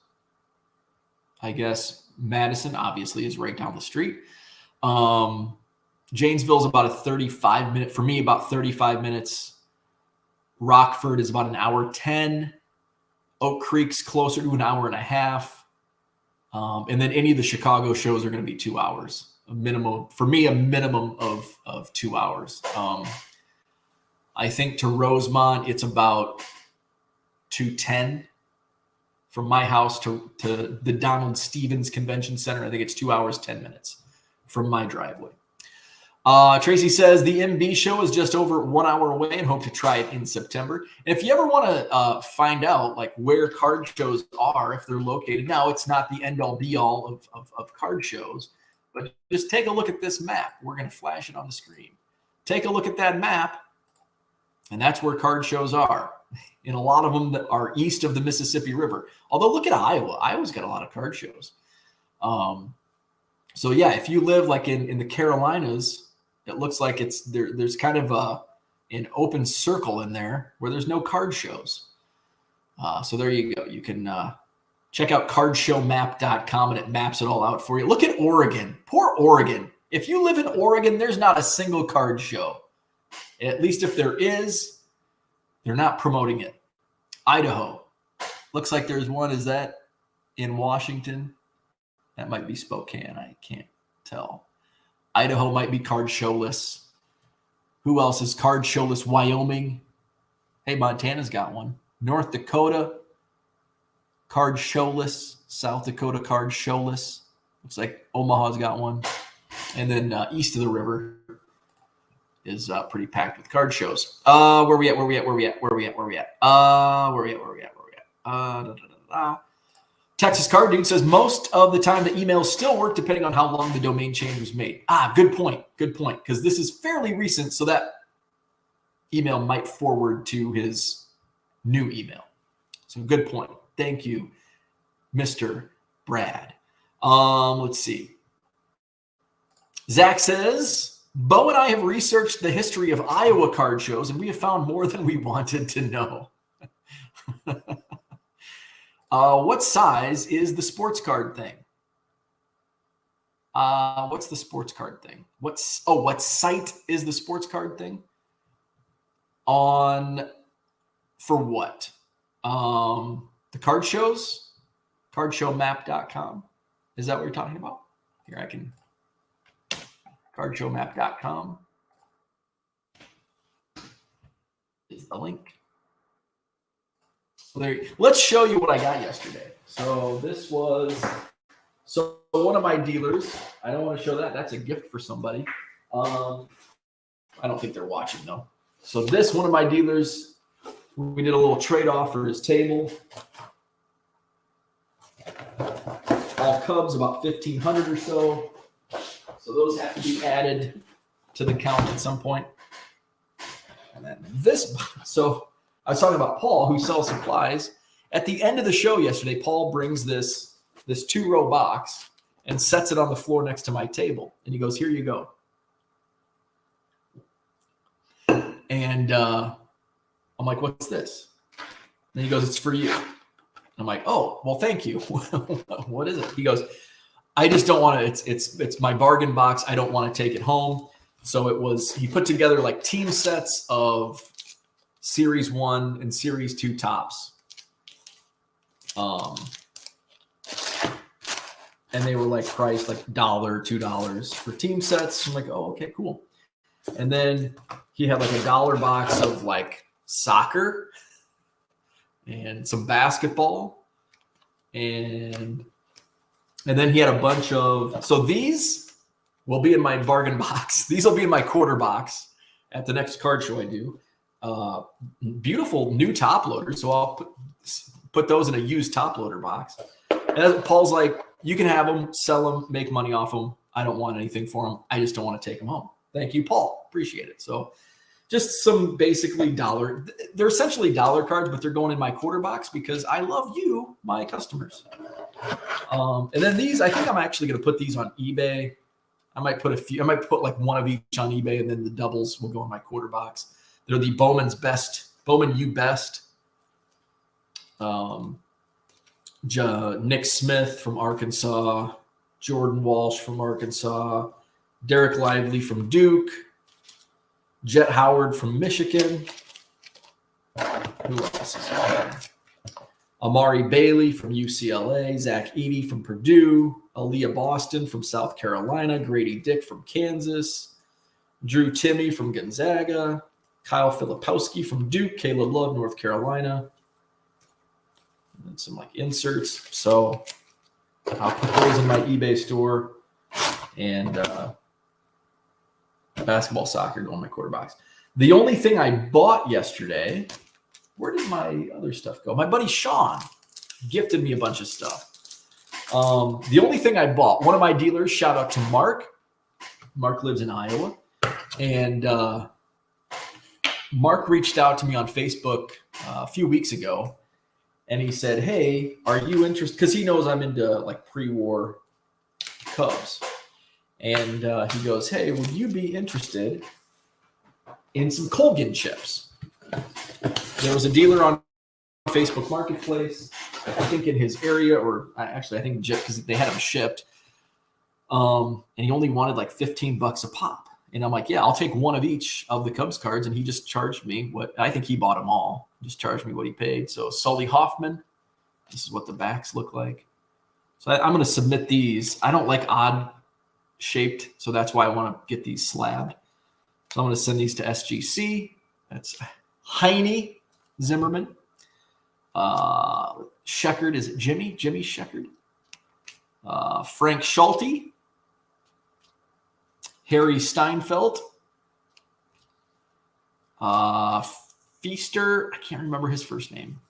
I guess Madison obviously is right down the street. Janesville is about a 35-minute, for me, about 35 minutes. Rockford is about an hour 10. Oak Creek's closer to an hour and a half. And then any of the Chicago shows are going to be 2 hours. A minimum of 2 hours. I think to Rosemont, it's about 2:10 from my house to the Donald Stevens Convention Center. I think it's 2 hours, 10 minutes from my driveway. Tracy says the MB show is just over 1 hour away and hope to try it in September. And if you ever want to find out like where card shows are, if they're located, now it's not the end all be all of card shows, but just take a look at this map. We're going to flash it on the screen. Take a look at that map, and that's where card shows are. And a lot of them that are east of the Mississippi River. Although look at Iowa. Iowa's got a lot of card shows. So yeah, if you live like in the Carolinas, it looks like it's there's kind of an open circle in there where there's no card shows. So there you go. You can check out cardshowmap.com, and it maps it all out for you. Look at Oregon. Poor Oregon. If you live in Oregon, there's not a single card show. At least if there is, they're not promoting it. Idaho. Looks like there's one. Is that in Washington? That might be Spokane. I can't tell. Idaho might be card showless. Who else is card showless? Wyoming. Hey, Montana's got one. North Dakota, card showless. South Dakota, card showless. Looks like Omaha's got one. And then east of the river is pretty packed with card shows. Where we at? Texas Card Dude says most of the time the emails still work depending on how long the domain change was made. Good point. Good point. Because this is fairly recent, so that email might forward to his new email. So good point. Thank you, Mr. Brad. Let's see. Zach says, Bo and I have researched the history of Iowa card shows, and we have found more than we wanted to know. What size is the sports card thing? What's the sports card thing? What site is the sports card thing? For what? The card shows? Cardshowmap.com. Is that what you're talking about? Here, I can. Cardshowmap.com is the link. Let's show you what I got yesterday. So this was, one of my dealers, I don't want to show that. That's a gift for somebody. I don't think they're watching though. So one of my dealers, we did a little trade-off for his table. All Cubs, about 1,500 or so. So those have to be added to the count at some point. And then so I was talking about Paul, who sells supplies. At the end of the show yesterday, Paul brings this 2-row box and sets it on the floor next to my table. And he goes, here you go. And I'm like, what's this? And he goes, it's for you. I'm like, oh, well, thank you. What is it? He goes, I just don't want to, it's my bargain box. I don't want to take it home. So he put together like team sets of Series 1 and Series 2 tops. And they were like priced like $1, $2 for team sets. I'm like, oh, okay, cool. And then he had like $1 box of like soccer and some basketball. And then he had a bunch of, so these will be in my bargain box. These will be in my quarter box at the next card show I do. Beautiful new top loaders. So I'll put those in a used top loader box. And Paul's like, you can have them, sell them, make money off them. I don't want anything for them. I just don't want to take them home. Thank you, Paul. Appreciate it. So just some basically they're essentially dollar cards, but they're going in my quarter box because I love you, my customers. And then these, I think I'm actually going to put these on eBay. I might put like one of each on eBay, and then the doubles will go in my quarter box. They're the Bowman U Best. Nick Smith from Arkansas, Jordan Walsh from Arkansas, Derek Lively from Duke, Jet Howard from Michigan. Who else is there? Amari Bailey from UCLA, Zach Edey from Purdue, Aaliyah Boston from South Carolina, Grady Dick from Kansas, Drew Timme from Gonzaga, Kyle Filipowski from Duke, Caleb Love, North Carolina, and some like inserts. So I'll put those in my eBay store, and basketball, soccer go in my quarter box. The only thing I bought yesterday, where did my other stuff go? My buddy Sean gifted me a bunch of stuff. The only thing I bought, one of my dealers, shout out to Mark. Mark lives in Iowa. And Mark reached out to me on Facebook a few weeks ago. And he said, hey, are you interested? Because he knows I'm into like pre-war Cubs. And he goes, hey, would you be interested in some Colgan chips? There was a dealer on Facebook Marketplace, I think in his area, or actually I think because they had them shipped. And he only wanted like $15 a pop. And I'm like, yeah, I'll take one of each of the Cubs cards. And he just charged me what I think he bought them all. Just charged me what he paid. So Sully Hoffman, this is what the backs look like. So I'm going to submit these. I don't like odd shaped, so that's why I want to get these slabbed. So I'm going to send these to SGC. That's Heine Zimmerman. Sheckard, is it Jimmy? Jimmy Sheckard. Frank Schulte. Harry Steinfeld. Feaster, I can't remember his first name.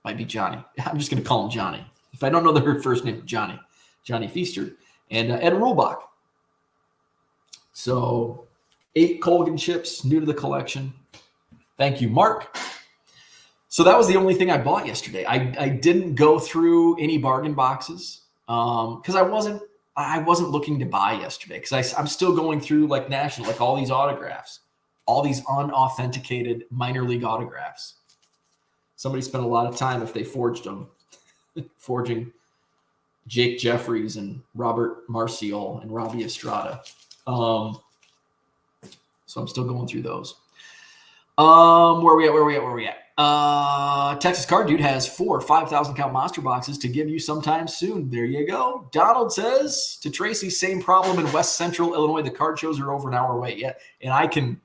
Might be Johnny. I'm just going to call him Johnny. If I don't know their first name, Johnny Feaster, and Ed Rulbach. So 8 Colgan chips, new to the collection. Thank you, Mark. So that was the only thing I bought yesterday. I didn't go through any bargain boxes because I wasn't looking to buy yesterday because I'm still going through like national, like all these autographs, all these unauthenticated minor league autographs. Somebody spent a lot of time if they forged them, forging Jake Jeffries and Robert Marcial and Robbie Estrada. So I'm still going through those. Where are we at? Texas Card Dude has 4 5,000 count monster boxes to give you sometime soon. There you go. Donald says to Tracy, same problem in West Central Illinois. The card shows are over an hour away. Yeah, and I can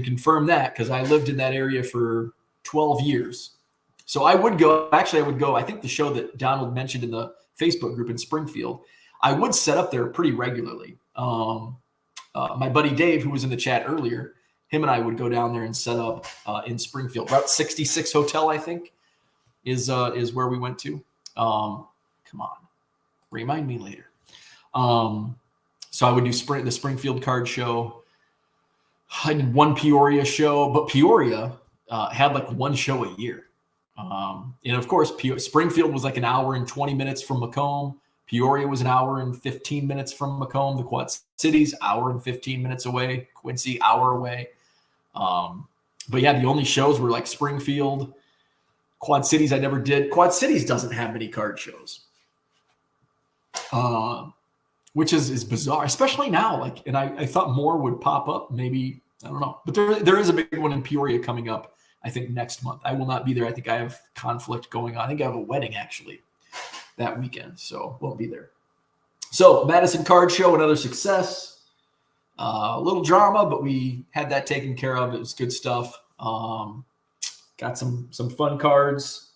confirm that because I lived in that area for 12 years. So I would go. Actually, I would go. I think the show that Donald mentioned in the Facebook group in Springfield, I would set up there pretty regularly. My buddy Dave, who was in the chat earlier, him and I would go down there and set up in Springfield. Route 66 Hotel, I think, is where we went to. Come on, remind me later. So I would do the Springfield Card Show. I did one Peoria show, but Peoria had like one show a year. And of course, Springfield was like an hour and 20 minutes from Macomb. Peoria was an hour and 15 minutes from Macomb. The Quad Cities, hour and 15 minutes away. Quincy, hour away. But yeah, the only shows were like Springfield. Quad Cities I never did. Quad Cities doesn't have many card shows. Which is bizarre, especially now. Like, and I thought more would pop up. Maybe, I don't know. But there is a big one in Peoria coming up, I think, next month. I will not be there. I think I have conflict going on. I think I have a wedding, actually, that weekend. So won't be there. So Madison Card Show, another success. A little drama, but we had that taken care of. It was good stuff. Got some fun cards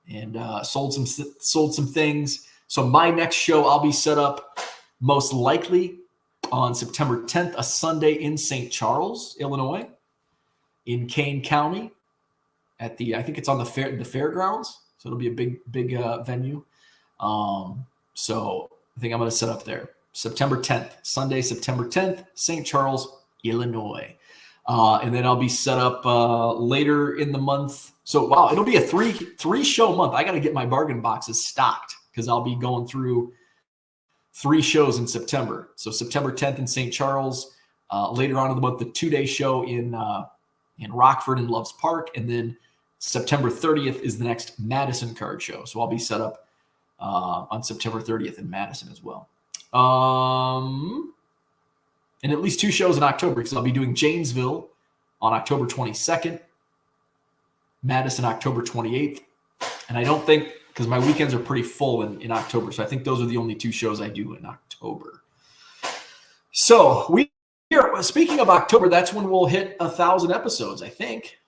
and sold some things. So my next show, I'll be set up most likely on September 10th, a Sunday in St. Charles, Illinois, in Kane County, I think it's on the fairgrounds. So it'll be a big venue. So I think I'm going to set up there. September 10th, Sunday, September 10th, St. Charles, Illinois. And then I'll be set up later in the month. So, wow, it'll be a three show month. I got to get my bargain boxes stocked because I'll be going through 3 shows in September. So September 10th in St. Charles. Later on in the month, the 2-day show in Rockford and Loves Park. And then September 30th is the next Madison Card Show. So I'll be set up on September 30th in Madison as well. And at least 2 shows in October because I'll be doing Janesville on October 22nd, Madison October 28th. And I don't think, because my weekends are pretty full in October, so I think those are the only 2 shows I do in October. So speaking of October, that's when we'll hit 1,000 episodes, I think.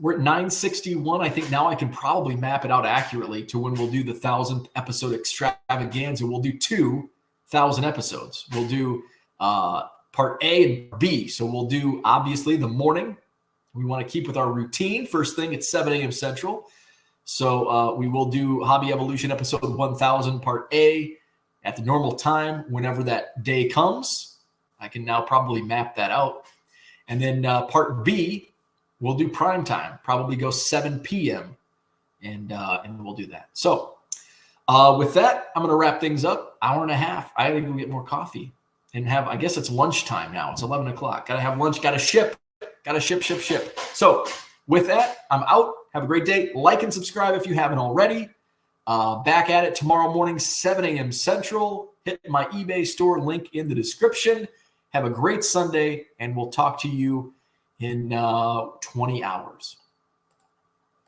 We're at 961. I think now I can probably map it out accurately to when we'll do the 1,000th episode extravaganza. We'll do 2,000 episodes. We'll do part A and B. So we'll do, obviously, the morning. We want to keep with our routine. First thing at 7 a.m. Central. So we will do Hobby Evolution episode 1,000 part A at the normal time whenever that day comes. I can now probably map that out. And then part B, we'll do prime time, probably go 7 p.m. And we'll do that. So with that, I'm going to wrap things up. Hour and a half. I got to go get more coffee and have, I guess it's lunchtime now. It's 11 o'clock. Got to have lunch. Got to ship. So with that, I'm out. Have a great day. Like and subscribe if you haven't already. Back at it tomorrow morning, 7 a.m. Central. Hit my eBay store link in the description. Have a great Sunday, and we'll talk to you in 20 hours.